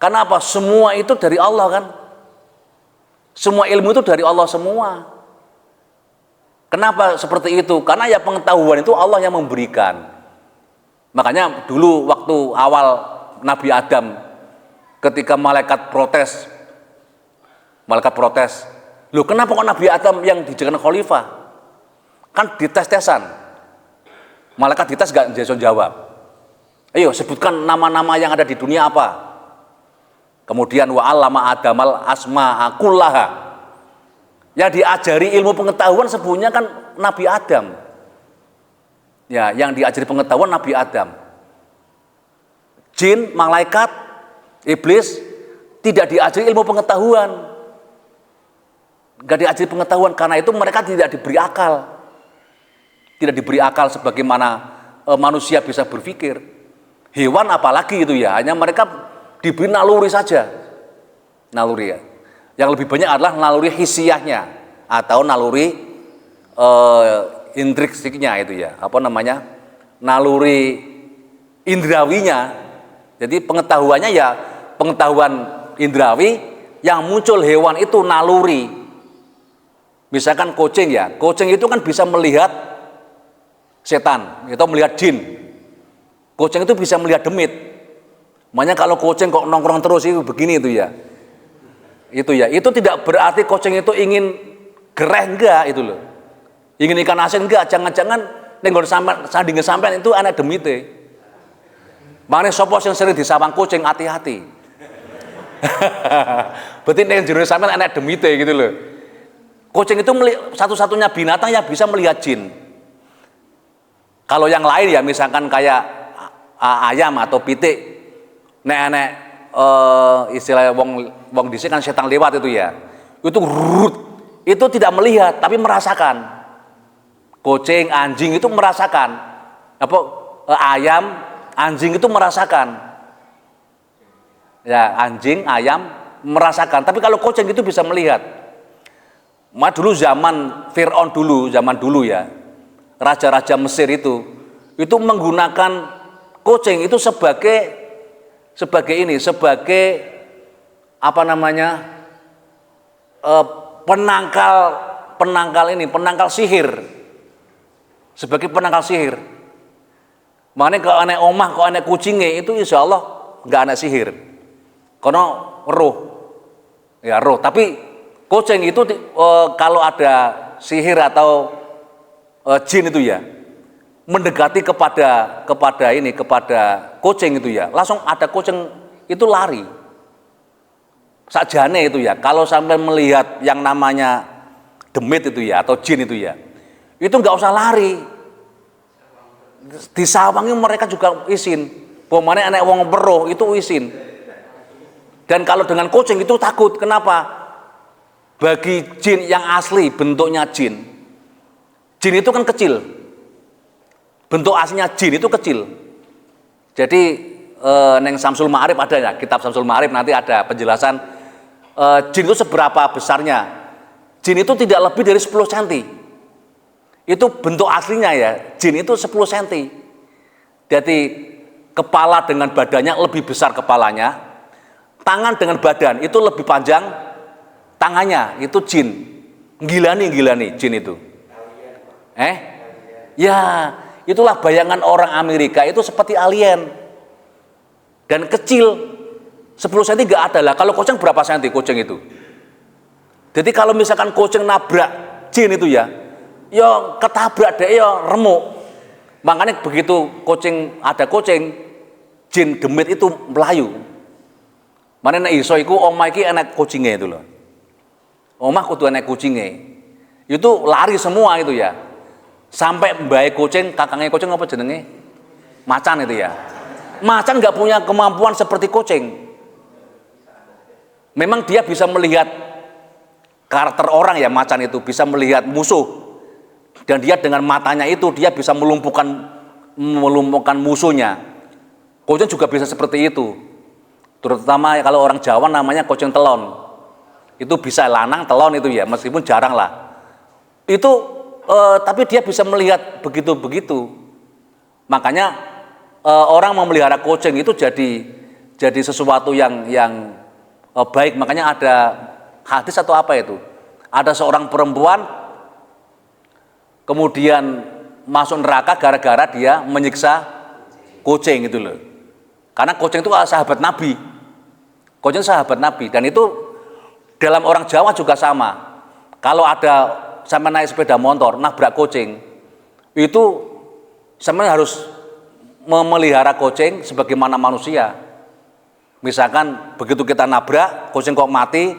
[SPEAKER 1] Karena apa? Semua itu dari Allah kan. Semua ilmu itu dari Allah semua. Kenapa seperti itu? Karena ya pengetahuan itu Allah yang memberikan. Makanya dulu waktu awal Nabi Adam ketika malaikat protes, loh kenapa kok Nabi Adam yang dijadikan khalifah? Kan dites-tesan. Malaikat dites gak Jason jawab. Ayo sebutkan nama-nama yang ada di dunia apa? Kemudian wa 'allama Adamal asma'a kullaha. Yang diajari ilmu pengetahuan sebenarnya kan Nabi Adam. Ya, yang diajari pengetahuan Nabi Adam. Jin, malaikat, iblis tidak diajari ilmu pengetahuan. Enggak diajari pengetahuan karena itu mereka tidak diberi akal. Tidak diberi akal sebagaimana manusia bisa berpikir. Hewan apalagi itu ya, hanya mereka diberi naluri saja. Naluri ya. Yang lebih banyak adalah naluri hisiyahnya atau naluri intriksiknya itu ya, naluri indrawinya. Jadi pengetahuannya ya pengetahuan indrawi, yang muncul hewan itu naluri. Misalkan kucing ya, kucing itu kan bisa melihat setan atau melihat jin. Kucing itu bisa melihat demit. Makanya kalau kucing kok nongkrong terus itu begini itu ya. Itu tidak berarti kucing itu ingin gereh, enggak itu loh. Ingin ikan asin enggak, jangan-jangan nenggon sandingan sampean itu anak demite. Makanya sopo yang sering disawang kucing hati-hati. Berarti neng jero sampean anak demite gitu loh. Kucing itu satu-satunya binatang yang bisa melihat jin. Kalau yang lain ya misalkan kayak ayam atau pitik, nek istilah wong dhisik kan setan lewat itu ya. Itu tidak melihat tapi merasakan. Kucing, anjing itu merasakan. Ayam, anjing itu merasakan. Ya, anjing, ayam merasakan. Tapi kalau kucing itu bisa melihat. Dulu zaman Fir'aun zaman dulu ya. Raja-raja Mesir itu menggunakan kucing itu sebagai penangkal sihir, sebagai penangkal sihir. Makanya kalau anak omah, kalau anak kucingnya itu insya Allah nggak anak sihir, karena roh. Tapi kucing itu kalau ada sihir atau jin itu ya, mendekati kepada kucing itu ya, langsung ada kucing itu lari. Sakjane itu ya, kalau sampai melihat yang namanya demit itu ya atau jin itu ya, itu nggak usah lari. Disawangi mereka juga izin. Pemane anak wong weruh itu izin. Dan kalau dengan kucing itu takut. Kenapa? Bagi jin yang asli bentuknya jin itu kan kecil. Bentuk aslinya jin itu kecil. Jadi neng Samsul Ma'arif ada ya, kitab Samsul Ma'arif nanti ada penjelasan jin itu seberapa besarnya. Jin itu tidak lebih dari 10 cm. Itu bentuk aslinya ya, jin itu 10 cm. Jadi kepala dengan badannya lebih besar kepalanya, tangan dengan badan itu lebih panjang tangannya, itu jin. Gilani jin itu. Ya, itulah bayangan orang Amerika itu seperti alien. Dan kecil, 10 cm nggak ada lah. Kalau kucing berapa senti kucing itu? Jadi kalau misalkan kucing nabrak jin itu ya ketabrak deh ya remuk. Makanya begitu ada kucing, jin demit itu melayu. Mana nek iso iku omah iki enek kucingnya itu loh. Omah kudu enek kucingnya. Itu lari semua itu ya. Sampai mbae kucing, kakangnya kucing apa jenenge? Macan itu ya. macan nggak punya kemampuan seperti kucing. Memang dia bisa melihat karakter orang ya, macan itu bisa melihat musuh, dan dia dengan matanya itu dia bisa melumpuhkan musuhnya. Kucing juga bisa seperti itu, terutama kalau orang Jawa namanya kucing telon. Itu bisa lanang telon itu ya, meskipun jarang lah. Itu tapi dia bisa melihat begitu-begitu. Makanya orang memelihara kucing itu jadi sesuatu yang baik. Makanya ada hadis atau apa itu, ada seorang perempuan kemudian masuk neraka gara-gara dia menyiksa kucing itu loh. Karena kucing itu sahabat Nabi, kucing sahabat Nabi, dan itu dalam orang Jawa juga sama. Kalau ada sama naik sepeda motor nabrak kucing, itu sebenarnya harus memelihara kucing sebagaimana manusia. Misalkan begitu kita nabrak kucing kok mati,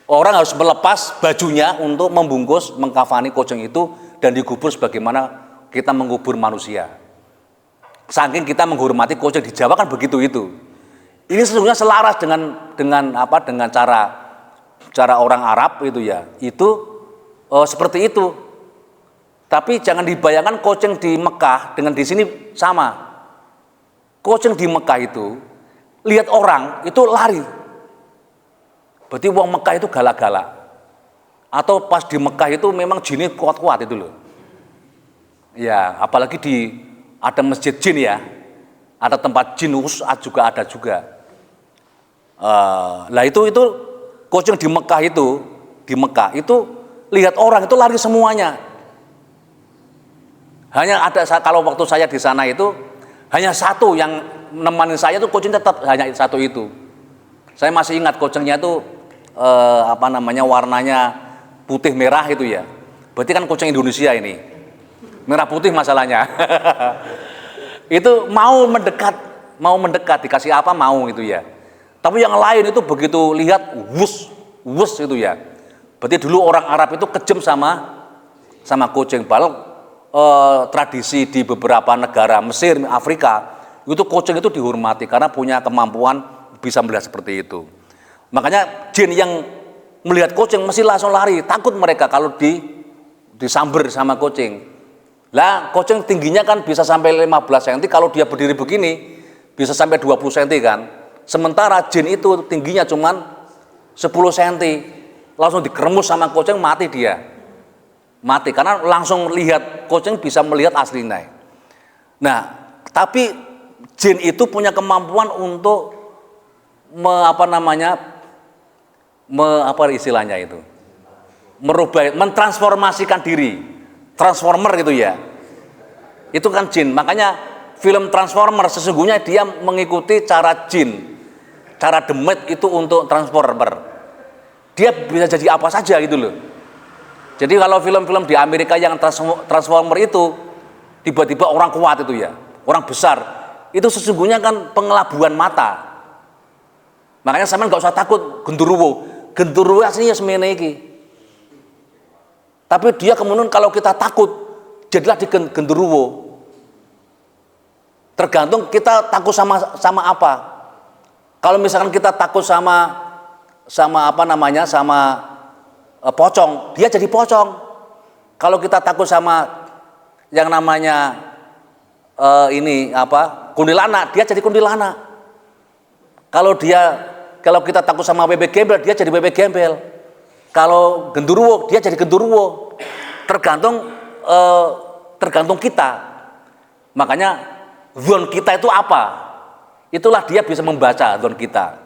[SPEAKER 1] orang harus melepas bajunya untuk membungkus, mengkafani kucing itu dan dikubur sebagaimana kita mengubur manusia. Saking kita menghormati kucing, di Jawa kan begitu itu. Ini sesungguhnya selaras dengan cara orang Arab itu ya. Itu seperti itu. Tapi jangan dibayangkan kucing di Mekah dengan di sini sama. Kucing di Mekah itu lihat orang itu lari. Berarti wong Mekah itu galak-galak. Atau pas di Mekah itu memang jinnya kuat-kuat itu loh. Ya, apalagi ada masjid jin ya. Ada tempat jin usat juga ada juga. Lah itu kucing di Mekah itu lihat orang itu lari semuanya. Hanya ada, kalau waktu saya di sana itu hanya satu yang menemani saya itu kucing, tetap hanya satu itu. Saya masih ingat kucingnya itu warnanya putih merah itu ya. Berarti kan kucing Indonesia ini. Merah putih masalahnya. Itu mau mendekat dikasih apa mau itu ya. Tapi yang lain itu begitu lihat wus itu ya. Berarti dulu orang Arab itu kejam sama kucing. Tradisi di beberapa negara Mesir, Afrika, itu kucing itu dihormati karena punya kemampuan bisa melihat seperti itu. Makanya jin yang melihat kucing mesti langsung lari, takut mereka kalau disamber sama kucing. Lah kucing tingginya kan bisa sampai 15 cm, kalau dia berdiri begini bisa sampai 20 cm kan. Sementara jin itu tingginya cuman 10 cm. Langsung dikeremus sama kucing, mati dia. Mati karena langsung lihat, kucing bisa melihat aslinya. Nah, tapi jin itu punya kemampuan untuk mentransformasikan diri. Transformer itu ya. Itu kan jin. Makanya film Transformer sesungguhnya dia mengikuti cara jin. Cara demit itu untuk transformer. Dia bisa jadi apa saja gitu loh. Jadi kalau film-film di Amerika yang Transformer itu tiba-tiba orang kuat itu ya, orang besar, itu sesungguhnya kan pengelabuan mata. Makanya sampean nggak usah takut genderuwo. Genderuwo aslinya semene iki. Tapi dia kemudian kalau kita takut, jadilah di genderuwo. Tergantung kita takut sama apa. Kalau misalkan kita takut sama pocong, dia jadi pocong. Kalau kita takut sama yang namanya kuntilanak, dia jadi kuntilanak. Kalau kita takut sama bebek gembel, dia jadi bebek gembel. Kalau genderuwo, dia jadi genderuwo. Tergantung kita. Makanya zon kita itu apa? Itulah dia bisa membaca zon kita.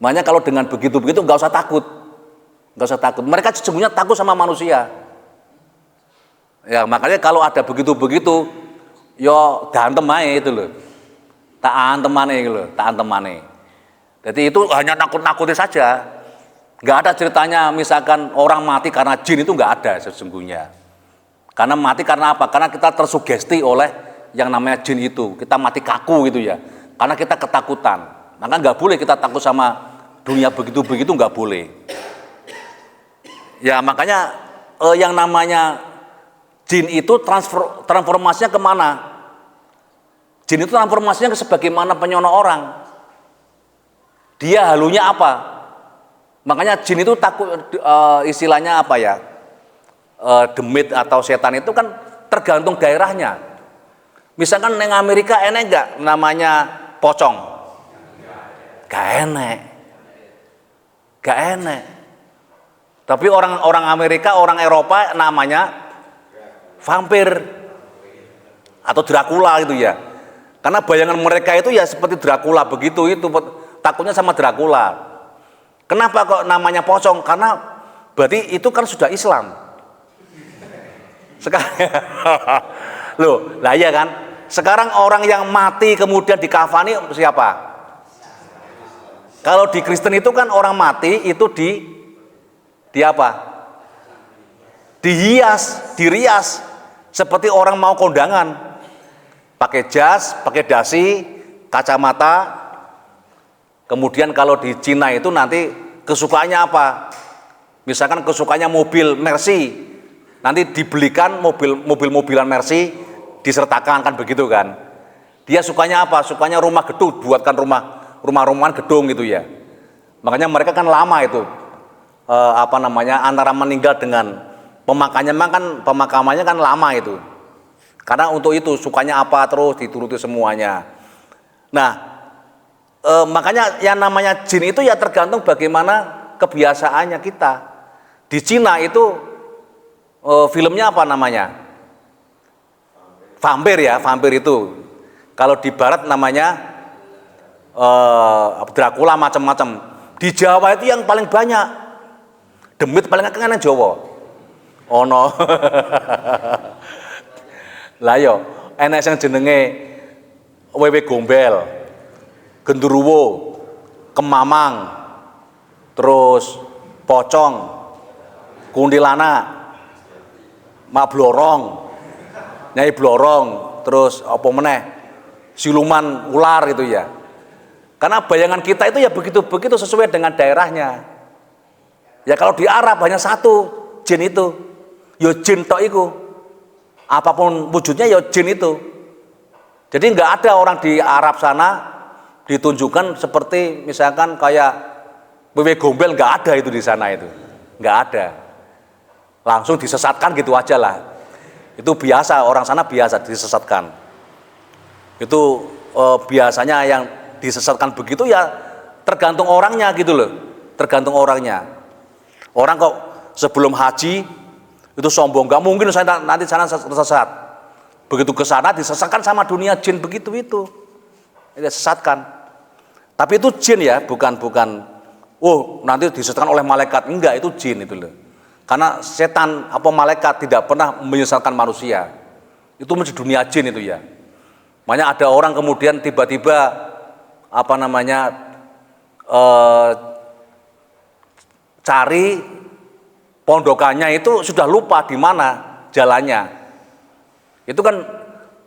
[SPEAKER 1] Makanya kalau dengan begitu-begitu nggak usah takut. Nggak usah takut. Mereka sesungguhnya takut sama manusia. Ya makanya kalau ada begitu-begitu, yo dantem aja itu loh. Tak antemane gitu loh, tak antemane. Jadi itu hanya nakut-nakuti saja. Nggak ada ceritanya misalkan orang mati karena jin, itu nggak ada sesungguhnya. Karena mati karena apa? Karena kita tersugesti oleh yang namanya jin itu. Kita mati kaku gitu ya. Karena kita ketakutan. Maka nggak boleh kita takut sama dunia begitu-begitu, nggak boleh. Ya makanya yang namanya jin itu transformasinya kemana? Jin itu transformasinya sebagaimana penyono orang. Dia halunya apa? Makanya jin itu takut, istilahnya apa ya? Demit atau setan itu kan tergantung daerahnya. Misalkan di Amerika enek enggak namanya pocong? Gak enek. Gak enek. Tapi orang Amerika, orang Eropa namanya vampir atau Dracula gitu ya. Karena bayangan mereka itu ya seperti Dracula begitu, itu takutnya sama Dracula. Kenapa kok namanya pocong? Karena berarti itu kan sudah Islam. Sekarang loh, lah iya kan? Sekarang orang yang mati kemudian dikafani siapa? Kalau di Kristen itu kan orang mati itu di apa? Dirias seperti orang mau kondangan. Pakai jas, pakai dasi, kacamata. Kemudian kalau di Cina itu nanti kesukaannya apa? Misalkan kesukaannya mobil Mercy, nanti dibelikan mobil-mobilan Mercy, disertakan kan begitu kan. Dia sukanya apa? Sukanya rumah gedung, buatkan rumah-rumahan gedung gitu ya. Makanya mereka kan lama itu antara meninggal dengan pemakamannya kan lama itu. Karena untuk itu sukanya apa terus dituruti semuanya. Nah, makanya yang namanya jin itu ya tergantung bagaimana kebiasaannya kita. Di Cina itu filmnya apa namanya? Vampir ya, vampir itu. Kalau di Barat namanya Dracula macam-macam. Di Jawa itu yang paling banyak. Demit paling akeh nang Jawa. Ono. Lah yo, enek sing jenenge wewe gombel, genderuwo, kemamang, terus pocong, kuntilanak, mak blorong, nyai blorong, terus apa meneh? Siluman ular gitu ya. Karena bayangan kita itu ya begitu-begitu sesuai dengan daerahnya. Ya kalau di Arab hanya satu jin itu, yo jin tok iku. Apapun wujudnya ya jin itu. Jadi nggak ada orang di Arab sana ditunjukkan seperti misalkan kayak wewe gombel, nggak ada itu di sana itu, nggak ada. Langsung disesatkan gitu aja lah. Itu biasa, orang sana biasa disesatkan. Itu biasanya yang disesatkan begitu ya tergantung orangnya gitu loh, tergantung orangnya. Orang kok sebelum haji itu sombong, nggak mungkin saya nanti sana tersesat. Begitu ke sana disesatkan sama dunia jin begitu itu, disesatkan. Tapi itu jin ya, bukan nanti disesatkan oleh malaikat, enggak, itu jin itu loh. Karena setan apa malaikat tidak pernah menyesatkan manusia. Itu mesti dunia jin itu ya. Makanya ada orang kemudian tiba-tiba cari pondokannya itu sudah lupa di mana jalannya. Itu kan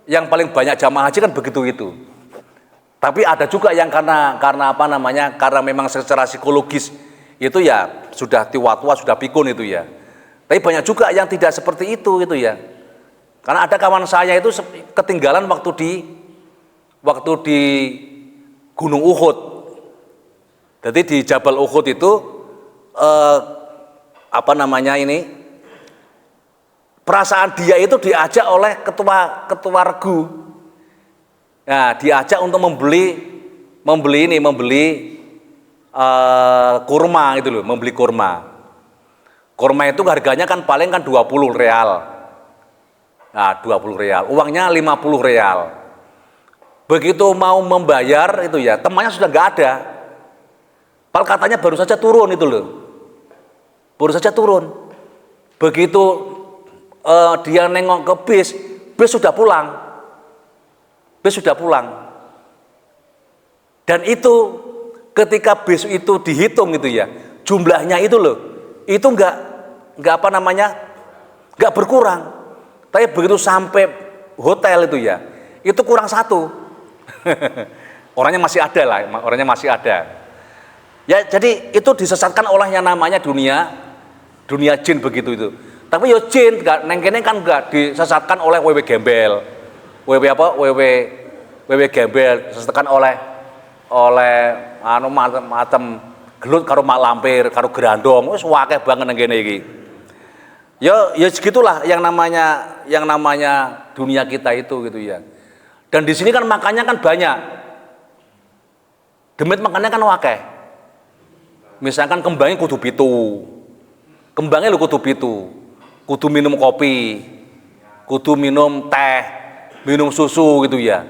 [SPEAKER 1] yang paling banyak jamaah haji kan begitu itu. Tapi ada juga yang karena memang secara psikologis itu ya sudah tua-tua, sudah pikun itu ya. Tapi banyak juga yang tidak seperti itu gitu ya. Karena ada kawan saya itu ketinggalan waktu di Gunung Uhud. Jadi di Jabal Uhud itu perasaan dia itu diajak oleh ketua regu. Nah, diajak untuk membeli kurma gitu loh, membeli kurma. Kurma itu harganya kan paling kan 20 real. Nah, 20 real. Uangnya 50 real. Begitu mau membayar itu ya, temannya sudah nggak ada. Padahal katanya baru saja turun itu loh. Baru saja turun. Begitu dia nengok ke bis sudah pulang. Bis sudah pulang. Dan itu ketika bis itu dihitung gitu ya, jumlahnya itu loh, itu enggak berkurang. Tapi begitu sampai hotel itu ya, itu kurang satu. Orangnya masih ada lah, orangnya masih ada. Ya jadi itu disesatkan oleh yang namanya dunia jin begitu itu. Tapi yo jin neng kene kan enggak disesatkan oleh wewe gembel. Wewe wewe gembel setekan oleh anu macam gelut karo mak lampir, karo grandong, wis akeh banget nang kene iki. Ya segitulah yang namanya dunia kita itu gitu ya. Dan di sini kan makannya kan banyak. Demit makannya kan akeh. Misalkan kembangnya kudu pitu. Kembangnya lu kudu pitu. Kudu minum kopi. Kudu minum teh, minum susu gitu ya.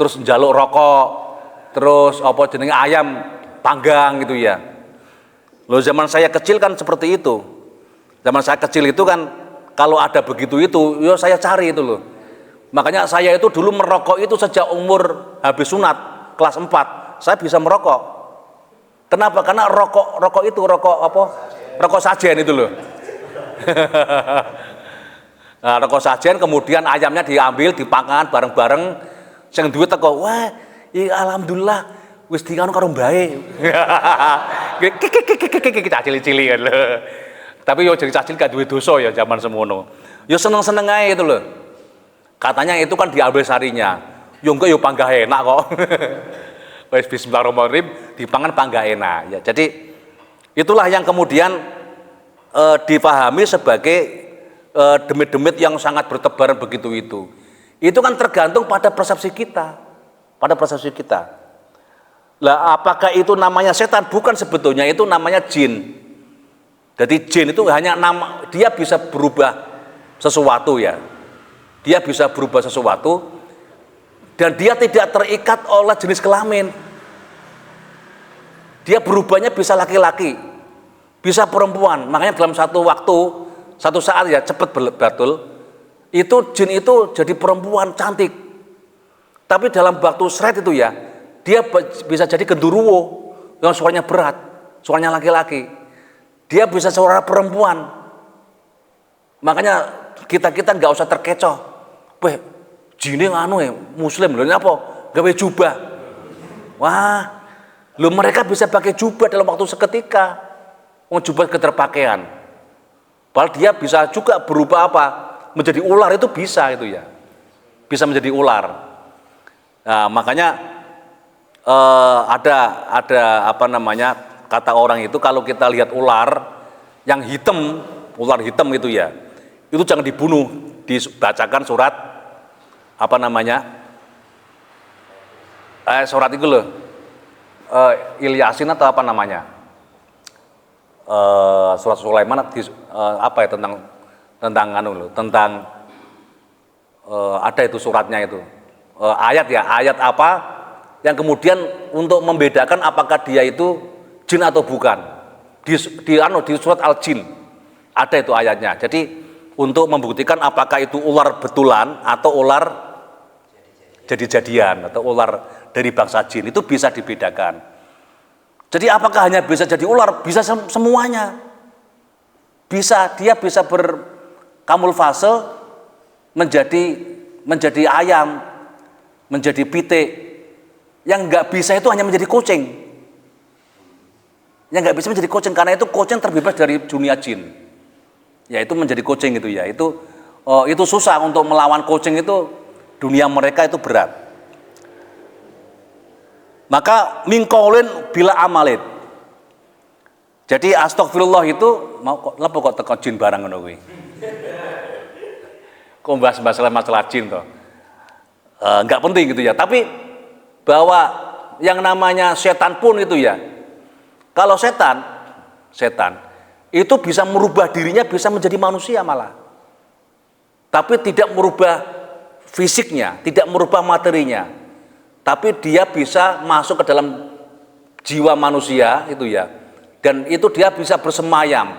[SPEAKER 1] Terus njaluk rokok. Terus apa jenenge ayam panggang gitu ya. Loh zaman saya kecil kan seperti itu. Zaman saya kecil itu kan kalau ada begitu itu, ya saya cari itu loh. Makanya saya itu dulu merokok itu sejak umur habis sunat kelas 4, saya bisa merokok. Kenapa? Karena rokok itu rokok sajen itu loh. Nah, rokok sajen kemudian ayamnya diambil dipangan bareng-bareng. Sing duwe teko, wah, alhamdulillah wis dinganu karo mbae. Kita cili-cili kan lho. Tapi yo jadi cacil gak duwe dosa ya zaman semono. Yo seneng-seneng ae itu loh. Katanya itu kan diambil sarinya. Yo enggak yo panggah enak kok. Wis bismillahirrahmanirrahim dipangan panggah enak ya. Jadi itulah yang kemudian dipahami sebagai demit-demit yang sangat bertebaran begitu itu. Itu kan tergantung pada persepsi kita. Pada persepsi kita. Lah apakah itu namanya setan? Bukan, sebetulnya itu namanya jin. Jadi jin itu hanya nama, dia bisa berubah sesuatu ya. Dia bisa berubah sesuatu dan dia tidak terikat oleh jenis kelamin. Dia berubahnya bisa laki-laki, bisa perempuan. Makanya dalam satu waktu, satu saat ya cepat betul, itu jin itu jadi perempuan cantik. Tapi dalam waktu seret itu ya, dia bisa jadi genderuwo yang suaranya berat, suaranya laki-laki. Dia bisa suara perempuan. Makanya kita nggak usah terkecoh. Weh, jine anu ya, muslim lho, apa? Gawe jubah. Wah, lho mereka bisa pakai jubah dalam waktu seketika. Jubah keterpakaian. Padahal dia bisa juga berubah apa? Menjadi ular itu bisa itu ya. Bisa menjadi ular. Nah, makanya ada apa namanya? Kata orang itu kalau kita lihat ular yang hitam, ular hitam itu ya, itu jangan dibunuh, dibacakan surat apa namanya, surat itu loh, Ilyasin atau apa namanya, surat Sulaiman apa ya tentang anu loh, tentang ada itu suratnya itu, ayat apa yang kemudian untuk membedakan apakah dia itu jin atau bukan. Di surat Al-Jin ada itu ayatnya. Jadi untuk membuktikan apakah itu ular betulan atau ular jadi-jadian atau ular dari bangsa jin, itu bisa dibedakan. Jadi apakah hanya bisa jadi ular? Bisa semuanya. Dia bisa berkamuflase menjadi ayam, menjadi pitik. Yang enggak bisa itu hanya menjadi kucing. Yang nggak bisa menjadi kucing, karena itu kucing terbebas dari dunia jin. Ya itu menjadi kucing itu ya. Itu susah untuk melawan kucing itu, dunia mereka itu berat. Maka mingkaulin bila amalin. Jadi astagfirullah itu mau kok teko jin barang ngono kuwi. Kok bahas masalah jin toh. Nggak penting gitu ya. Tapi bahwa yang namanya setan pun itu ya. Kalau setan itu bisa merubah dirinya, bisa menjadi manusia malah. Tapi tidak merubah fisiknya, tidak merubah materinya. Tapi dia bisa masuk ke dalam jiwa manusia itu ya. Dan itu dia bisa bersemayam.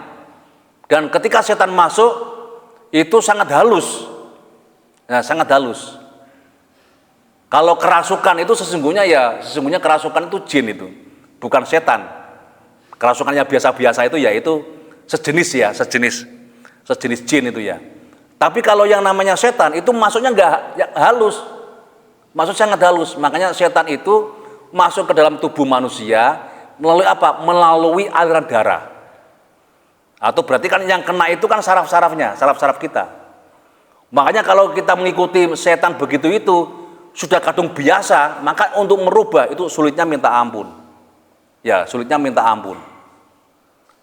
[SPEAKER 1] Dan ketika setan masuk itu sangat halus. Nah, sangat halus. Kalau kerasukan itu sesungguhnya kerasukan itu jin itu, bukan setan. Kerasukannya biasa-biasa itu ya itu sejenis jin itu ya. Tapi kalau yang namanya setan itu masuknya enggak halus. Masuk sangat halus. Makanya setan itu masuk ke dalam tubuh manusia melalui apa? Melalui aliran darah. Atau berarti kan yang kena itu kan saraf-saraf kita. Makanya kalau kita mengikuti setan begitu itu, sudah kadung biasa, maka untuk merubah itu sulitnya minta ampun. Ya, sulitnya minta ampun.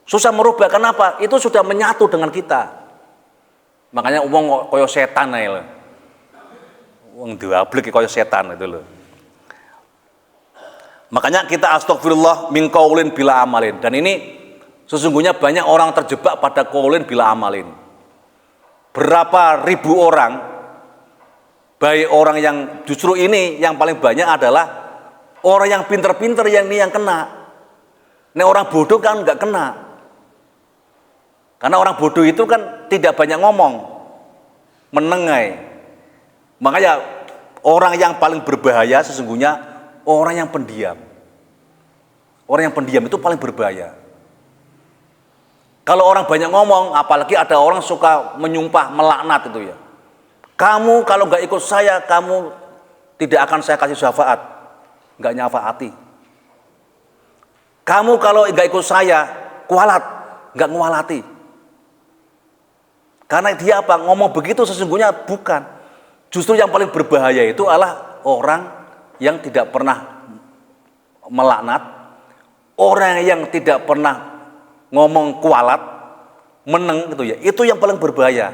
[SPEAKER 1] Susah merubah, kenapa? Itu sudah menyatu dengan kita. Makanya wong koyo setan ae lho. Wong diablek koyo setan itu loh. Makanya kita astagfirullah min qaulin bila amalin. Dan ini sesungguhnya banyak orang terjebak pada qaulin bila amalin. Berapa ribu orang, baik orang yang justru ini yang paling banyak adalah orang yang pinter-pinter yang ini yang kena. Ini orang bodoh kan nggak kena. Karena orang bodoh itu kan tidak banyak ngomong, menengai. Makanya orang yang paling berbahaya sesungguhnya orang yang pendiam. Orang yang pendiam itu paling berbahaya. Kalau orang banyak ngomong, apalagi ada orang suka menyumpah, melaknat itu ya. Kamu kalau nggak ikut saya, kamu tidak akan saya kasih syafaat. Nggak nyafaati. Kamu kalau nggak ikut saya, kualat, nggak ngualati. Karena dia apa? Ngomong begitu sesungguhnya bukan. Justru yang paling berbahaya itu adalah orang yang tidak pernah melaknat, orang yang tidak pernah ngomong kualat, meneng gitu ya. Itu yang paling berbahaya.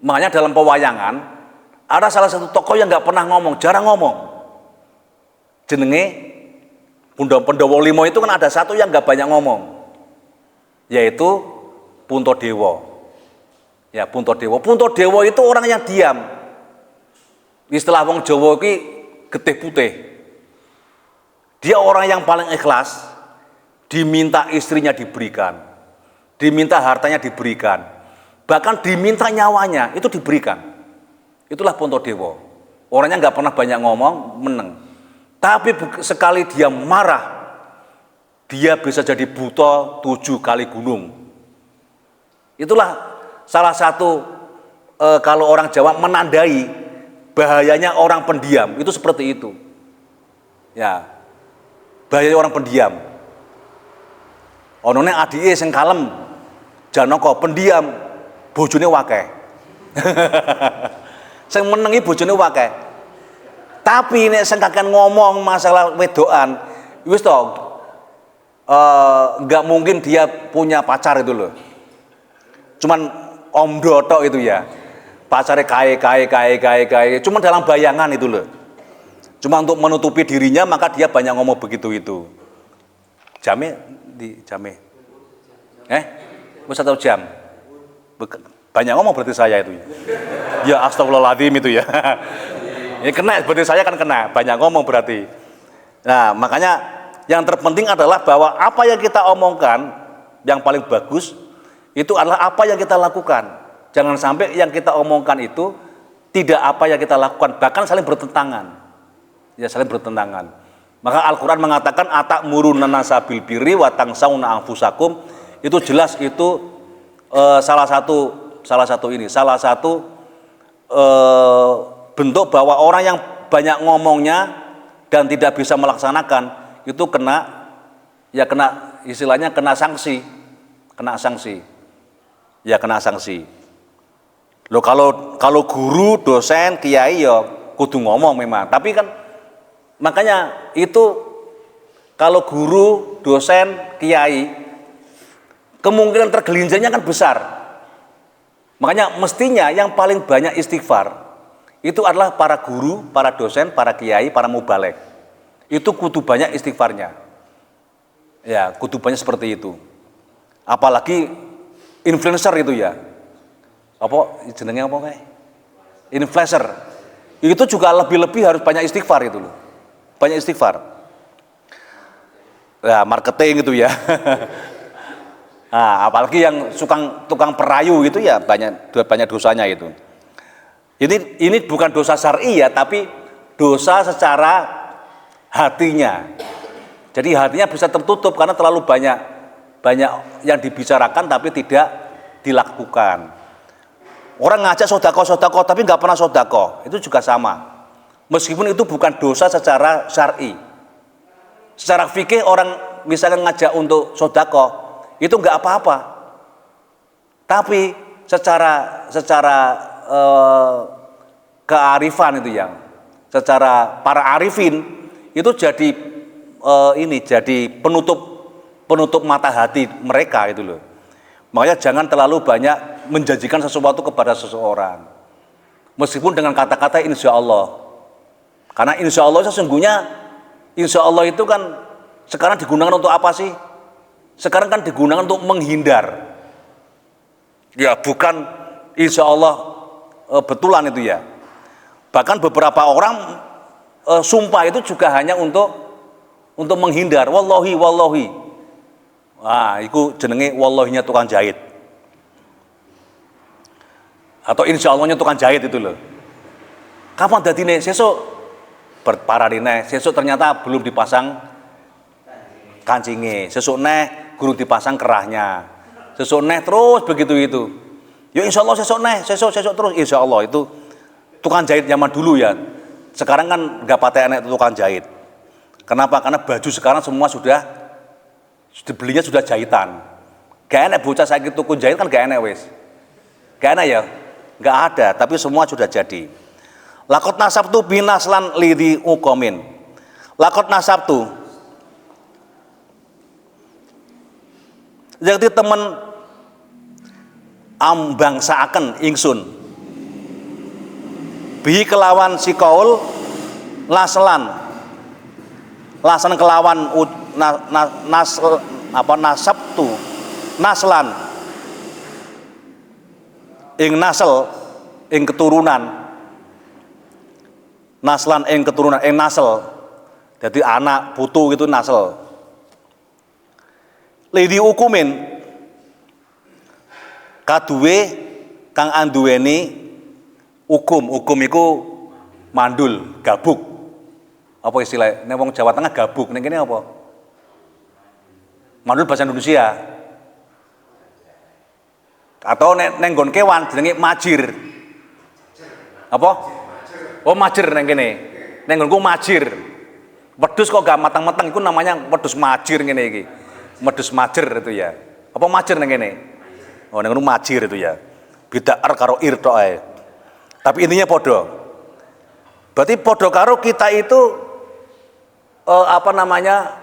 [SPEAKER 1] Makanya dalam pewayangan ada salah satu tokoh yang nggak pernah ngomong, jarang ngomong. Jenenge Pandhawa Lima itu kan ada satu yang nggak banyak ngomong, yaitu Puntadewa. Ya, Puntadewa. Puntadewa itu orang yang diam. Istilah wong Jawa iki getih putih. Dia orang yang paling ikhlas. Diminta istrinya diberikan. Diminta hartanya diberikan. Bahkan diminta nyawanya itu diberikan. Itulah Puntadewa. Orangnya nggak pernah banyak ngomong, meneng. Tapi sekali dia marah, dia bisa jadi buta 7 kali gunung. Itulah salah satu kalau orang Jawa menandai bahayanya orang pendiam itu seperti itu. Ya, bahaya orang pendiam. Onone adike sing kalem, Janaka pendiam, bojone wakeh. Sing menengi bojone wakeh. Tapi nek sing kakean ngomong masalah wedokan, wis to nggak mungkin dia punya pacar itu loh. Cuman Om Doto itu ya, pacarnya kaya, cuma dalam bayangan itu loh. Cuma untuk menutupi dirinya maka dia banyak ngomong begitu itu. Jamnya di jamnya, bisa 1 jam. Banyak ngomong berarti saya itu ya. Ya astagfirullahaladzim itu ya. Ini kena berarti saya kan kena, banyak ngomong berarti. Nah makanya yang terpenting adalah bahwa apa yang kita omongkan yang paling bagus itu adalah apa yang kita lakukan. Jangan sampai yang kita omongkan itu tidak apa yang kita lakukan, bahkan saling bertentangan. Ya, saling bertentangan. Maka Al-Qur'an mengatakan atamuruna nasa bil birri wa tansawna anfusakum. Itu jelas itu salah satu bentuk bahwa orang yang banyak ngomongnya dan tidak bisa melaksanakan itu kena istilahnya kena sanksi. Ya kena sanksi. Loh kalau guru, dosen, kiai ya kudu ngomong memang. Tapi kan makanya itu kalau guru, dosen, kiai kemungkinan tergelincirnya kan besar. Makanya mestinya yang paling banyak istighfar itu adalah para guru, para dosen, para kiai, para mubalek. Itu kudu banyak istighfarnya. Ya, kudu banyak seperti itu. Apalagi influencer itu ya, apa jenenge apa kayak influencer itu juga lebih harus banyak istighfar itu loh, banyak istighfar. Ya marketing gitu ya. Nah, apalagi yang tukang perayu gitu ya banyak dosanya itu. Ini bukan dosa syar'i ya, tapi dosa secara hatinya. Jadi hatinya bisa tertutup karena terlalu banyak yang dibicarakan tapi tidak dilakukan. Orang ngajak sodako tapi nggak pernah sodako, itu juga sama. Meskipun itu bukan dosa secara syar'i. Secara fikih orang misalkan ngajak untuk sodako itu nggak apa-apa. Tapi secara kearifan itu ya, secara para arifin itu jadi jadi penutup mata hati mereka itu loh. Makanya jangan terlalu banyak menjanjikan sesuatu kepada seseorang. Meskipun dengan kata-kata insya Allah. Karena insya Allah sesungguhnya insya Allah itu kan sekarang digunakan untuk apa sih? Sekarang kan digunakan untuk menghindar. Ya bukan insya Allah betulan itu ya. Bahkan beberapa orang sumpah itu juga hanya untuk menghindar. Wallahi. Wah, itu jenenge wallahinya tukang jahit. Atau insya Allahnya tukang jahit itu loh. Kapan dadine sesuk berparadine, sesuk ternyata belum dipasang kancinge, sesuk neh guru dipasang kerahnya, sesuk neh terus begitu itu. Ya insya Allah sesuk neh, sesuk terus insya Allah itu tukang jahit zaman dulu ya. Sekarang kan nggak pakai enek tukang jahit. Kenapa? Karena baju sekarang semua sudah belinya sudah jahitan. Gak enak bocah saiki tuku jahit kan gak enak wis. Gak enak ya? Gak ada, tapi semua sudah jadi. Lakot nasabtu binaslan lidhi ukomin. Lakot nasabtu. Jadi temen ambangsaaken ingsun. Bihi kelawan si kaul laslan. Lasan kelawan nasabtu naslan ing nasel ing keturunan naslan ing keturunan ing nasel jadi anak putu itu nasel lidi ukumin kaduwe kang anduweni hukum iku mandul gabuk apa istilahnya nek wong Jawa Tengah gabuk ning kene apa mandul bahasa Indonesia atau neng nggon kewan jenenge majir apa oh majir neng kene neng nggonku majir wedhus kok gak matang-matang itu namanya wedhus majir ngene iki wedhus majir itu ya apa majir neng kene oh neng nggonku majir itu ya beda karo ir tok ae tapi intinya podo berarti podo karo kita itu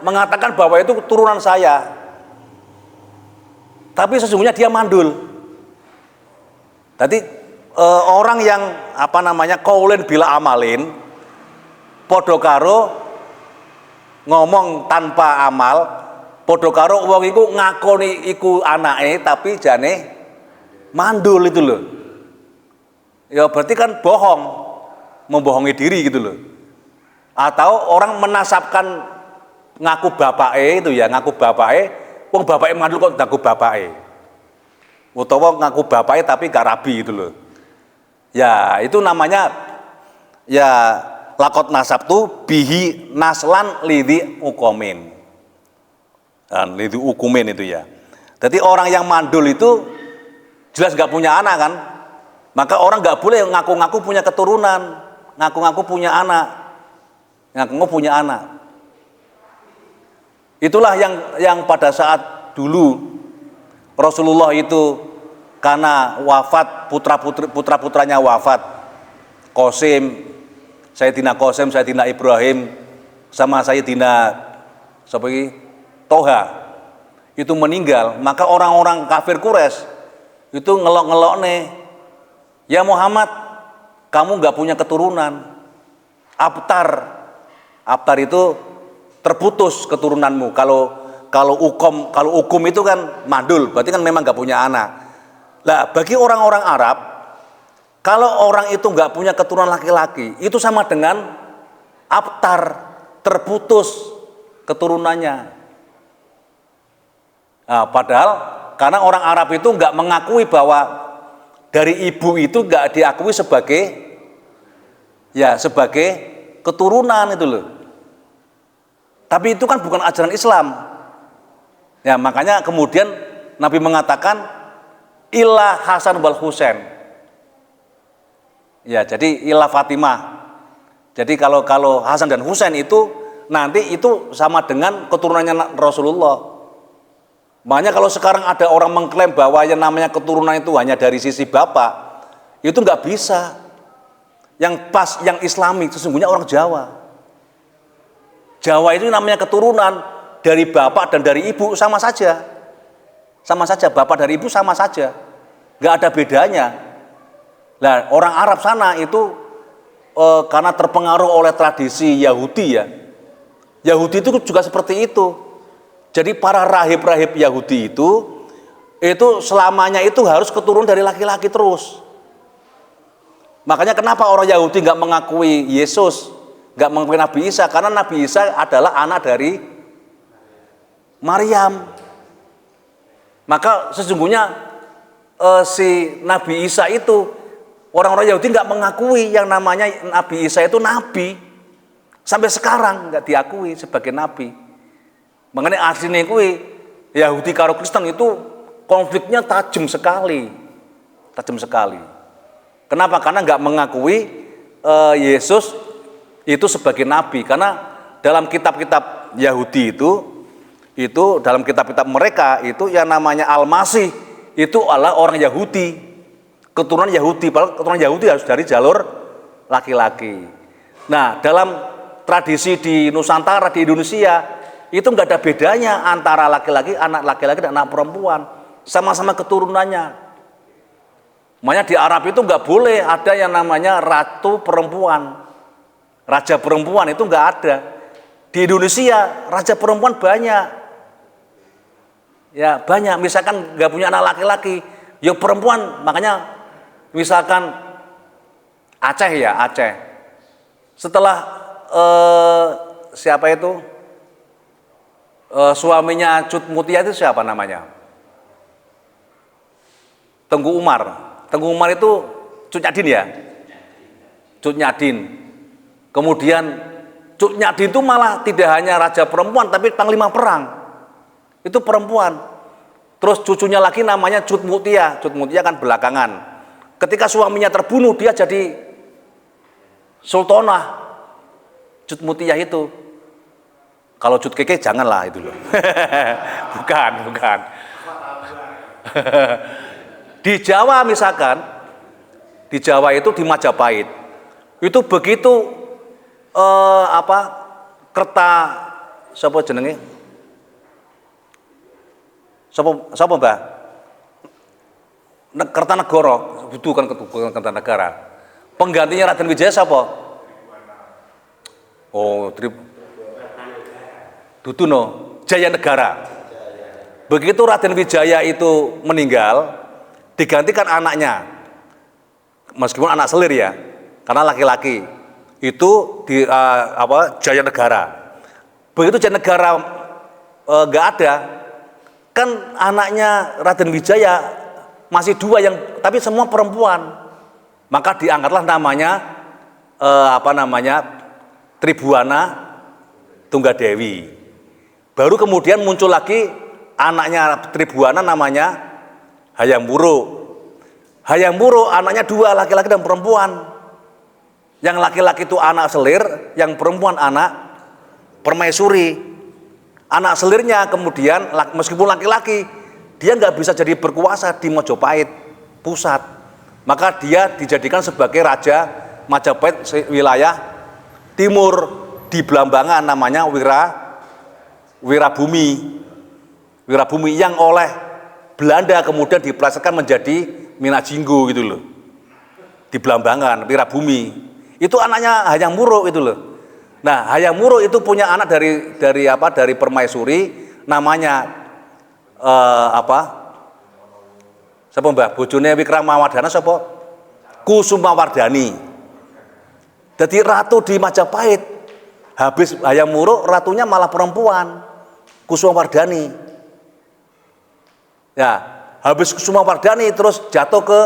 [SPEAKER 1] mengatakan bahwa itu turunan saya, tapi sesungguhnya dia mandul. Tadi orang yang kaulen bila amalin, podo karo ngomong tanpa amal, podo karo wong iku ngakoni iku anake tapi jane mandul itu loh. Ya berarti kan bohong, membohongi diri gitu loh. Atau orang menasabkan ngaku bapake itu ya, ngaku bapake, wong bapake mandul kok ngaku bapake. Utawa ngaku bapake tapi gak rabi itu loh. Ya, itu namanya ya lakot nasabtu bihi naslan lidhi ukomin. Dan lidhi ukumin itu ya. Jadi orang yang mandul itu jelas gak punya anak kan? Maka orang gak boleh ngaku-ngaku punya keturunan, ngaku-ngaku punya anak. Ngaku punya anak. Itulah yang pada saat dulu Rasulullah itu karena wafat putra-putranya wafat. Sayyidina Qasim, Sayyidina Ibrahim sama Sayyidina Toha itu meninggal, maka orang-orang kafir Quraisy itu ngelok-ngelok nih. Ya Muhammad, kamu nggak punya keturunan. Abtar itu terputus keturunanmu. Kalau hukum itu kan mandul, berarti kan memang nggak punya anak. Lah bagi orang-orang Arab, kalau orang itu nggak punya keturunan laki-laki, itu sama dengan abtar, terputus keturunannya. Nah, padahal karena orang Arab itu nggak mengakui bahwa dari ibu itu nggak diakui sebagai keturunan itu loh. Tapi itu kan bukan ajaran Islam. Ya, makanya kemudian Nabi mengatakan ilah Hasan wal Husain. Ya, jadi ilah Fatimah. Jadi kalau Hasan dan Husain itu nanti itu sama dengan keturunannya Rasulullah. Makanya kalau sekarang ada orang mengklaim bahwa yang namanya keturunan itu hanya dari sisi bapak, itu nggak bisa. yang pas, yang Islami sesungguhnya orang Jawa. Jawa itu namanya keturunan dari bapak dan dari ibu sama saja. Sama saja, bapak dari ibu sama saja. Nggak ada bedanya. Nah, orang Arab sana itu karena terpengaruh oleh tradisi Yahudi ya. Yahudi itu juga seperti itu. Jadi para rahib-rahib Yahudi itu selamanya itu harus keturunan dari laki-laki terus. Makanya kenapa orang Yahudi nggak mengakui Yesus, nggak mengakui Nabi Isa? Karena Nabi Isa adalah anak dari Maryam. Maka sesungguhnya si Nabi Isa itu, orang-orang Yahudi nggak mengakui yang namanya Nabi Isa itu nabi. Sampai sekarang nggak diakui sebagai nabi. Mengenai aslinya kuwi Yahudi karo Kristen itu konfliknya tajam sekali. Tajam sekali. Kenapa? Karena nggak mengakui Yesus itu sebagai nabi. Karena dalam kitab-kitab Yahudi itu dalam kitab-kitab mereka itu yang namanya Al-Masih itu adalah orang Yahudi, keturunan Yahudi. Padahal keturunan Yahudi harus dari jalur laki-laki. Nah, dalam tradisi di Nusantara, di Indonesia itu nggak ada bedanya antara laki-laki, anak laki-laki dan anak perempuan, sama-sama keturunannya. Makanya di Arab itu nggak boleh ada yang namanya ratu perempuan, raja perempuan, itu nggak ada. Di Indonesia raja perempuan banyak, ya banyak. Misalkan nggak punya anak laki-laki, ya perempuan. Makanya misalkan Aceh ya, Aceh. Setelah siapa itu? Suaminya Cut Mutia itu siapa namanya? Tengku Umar. Tengku Umar itu Cut Nyadin ya? Cut Nyadin. Kemudian Cut Nyadin itu malah tidak hanya raja perempuan, tapi panglima perang. Itu perempuan. Terus cucunya lagi namanya Cut Mutia. Cut Mutia kan belakangan. Ketika suaminya terbunuh, dia jadi sultanah. Cut Mutia itu. Kalau Cut Keke janganlah itu loh. bukan. Di Jawa misalkan, di Jawa itu di Majapahit, itu begitu kerta siapa jenenge? Siapa Mbah? Kertanegara, bukan Kertanegara. Penggantinya Raden Wijaya siapa? Oh, Dutuno, Jaya Negara. Begitu Raden Wijaya itu meninggal, digantikan anaknya, meskipun anak selir ya, karena laki-laki. Itu di Jaya Negara. Begitu Jaya Negara nggak ada, kan anaknya Raden Wijaya masih dua tapi semua perempuan. Maka diangkatlah namanya Tribuana Tunggadewi. Baru kemudian muncul lagi anaknya Tribuana namanya Hayam Wuruk. Hayam Wuruk anaknya dua, laki-laki dan perempuan. Yang laki-laki itu anak selir, yang perempuan anak permaisuri. Anak selirnya kemudian meskipun laki-laki, dia nggak bisa jadi berkuasa di Majapahit pusat. Maka dia dijadikan sebagai raja Majapahit wilayah timur di Blambangan, namanya Wirabumi yang oleh Belanda kemudian dipelesetkan menjadi Minajinggo gitu loh. Di Blambangan, Wirabumi. Itu anaknya Hayam Wuruk itu loh. Nah, Hayam Wuruk itu punya anak dari permaisuri namanya Siapa Mbah? Bojone Wikramawardhana siapa? Kusumawardhani. Jadi ratu di Majapahit. Habis Hayam Wuruk, ratunya malah perempuan. Kusumawardhani. Ya, habis Kusumawardhani terus jatuh ke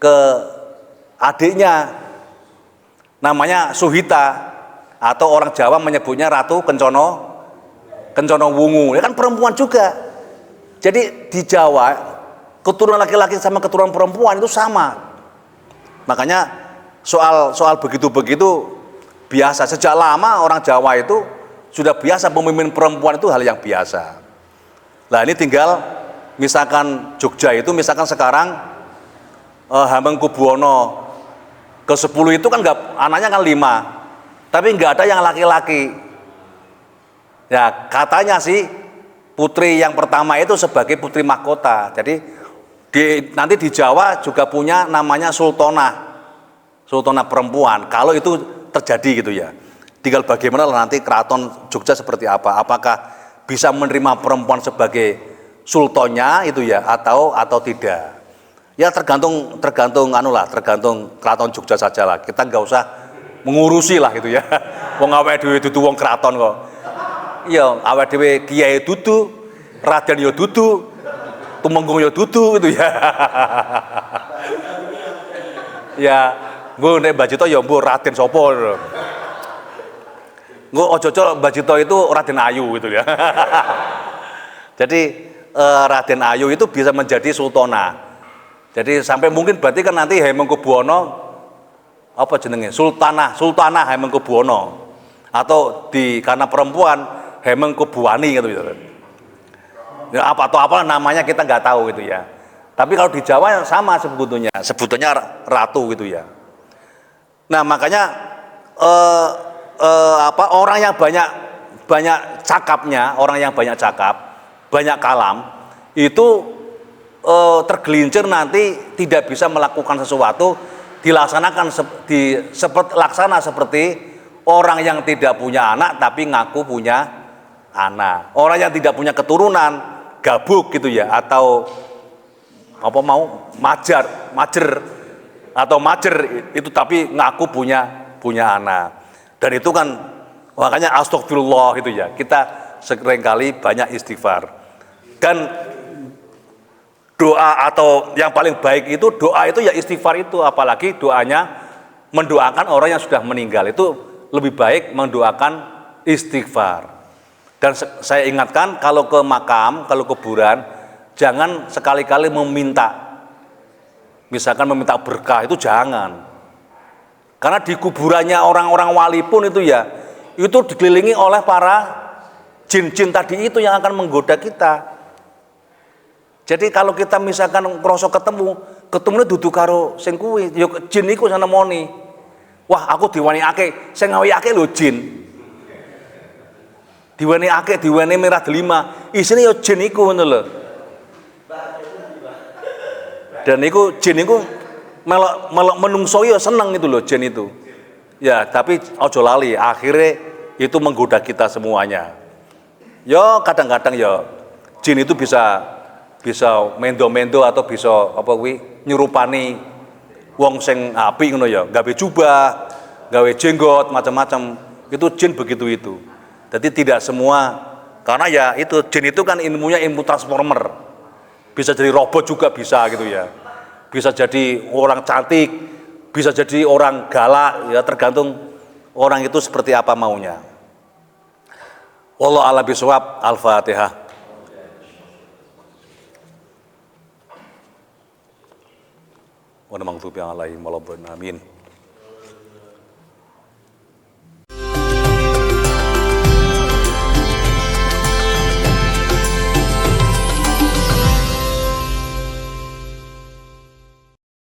[SPEAKER 1] ke adiknya namanya Suhita, atau orang Jawa menyebutnya Ratu Kencono Wungu. Ya kan perempuan juga. Jadi di Jawa keturunan laki-laki sama keturunan perempuan itu sama. Makanya soal begitu-begitu biasa. Sejak lama orang Jawa itu sudah biasa pemimpin perempuan itu hal yang biasa. Nah, ini tinggal misalkan Jogja itu misalkan sekarang Hamengkubuwono ke-10 itu kan anaknya kan 5, tapi nggak ada yang laki-laki. Ya katanya sih putri yang pertama itu sebagai putri mahkota. Jadi nanti di Jawa juga punya namanya sultanah perempuan. Kalau itu terjadi gitu ya. Tinggal bagaimana nanti keraton Jogja seperti apa. Apakah bisa menerima perempuan sebagai sultannya itu ya atau tidak. Ya tergantung keraton Jogja saja lah. Kita nggak usah mengurusi lah gitu ya. Wong awake dhewe dudu wong keraton kok. Iya, awake dhewe kiai dudu, raden yo dudu, tumenggung yo dudu gitu ya. Ya, nggo nek Mbah Cito ya mbuh raden sapa. Nggo aja Mbah Cito itu Raden Ayu gitu ya. Jadi Raden Ayu itu bisa menjadi sultanah. Jadi sampai mungkin berarti kan nanti Hamengkubuwono apa jenenge? Sultanah Hamengkubuwono. Atau karena perempuan Hamengkubuwani gitu. Ya, apa namanya kita nggak tahu gitu ya. Tapi kalau di Jawa sama sebetulnya ratu gitu ya. Nah makanya orang yang banyak cakapnya, banyak kalam itu tergelincir nanti tidak bisa melakukan sesuatu, laksana seperti orang yang tidak punya anak tapi ngaku punya anak, orang yang tidak punya keturunan gabuk gitu ya, atau majer itu tapi ngaku punya anak. Dan itu kan makanya astagfirullah gitu ya, kita seringkali banyak istighfar. Dan doa atau yang paling baik itu doa itu ya istighfar itu, apalagi doanya mendoakan orang yang sudah meninggal itu lebih baik mendoakan istighfar. Dan saya ingatkan kalau ke makam, kalau kuburan jangan sekali-kali misalkan meminta berkah, itu jangan. Karena di kuburannya orang-orang wali pun itu ya, itu dikelilingi oleh para jin-jin tadi itu yang akan menggoda kita. Jadi kalau kita misalkan ngrasa ketemune dudu karo sing kuwi, ya jin iku sanemoni. Wah, aku diwani-ake, sing ngawi-ake lho jin. Diwani-ake, diwani merah delima, isine ya jin iku ngono lho. Dan iku jin iku melok menungso ya seneng itu loh jin itu. Ya, tapi ojo lali, akhirnya itu menggoda kita semuanya. Yo kadang-kadang ya jin itu bisa mendo-mendo atau bisa nyurupani wong sing apik ngono ya, gawe jubah, gawe jenggot, macam-macam. Itu jin begitu itu. Jadi tidak semua, karena ya itu jin itu kan ilmunya ilmu transformer. Bisa jadi robot juga bisa gitu ya. Bisa jadi orang cantik, bisa jadi orang galak, ya tergantung orang itu seperti apa maunya. Wallahu a'lam bishawab. Al-Fatihah. Wa namaghtubi alaihim waladdallin. Amin.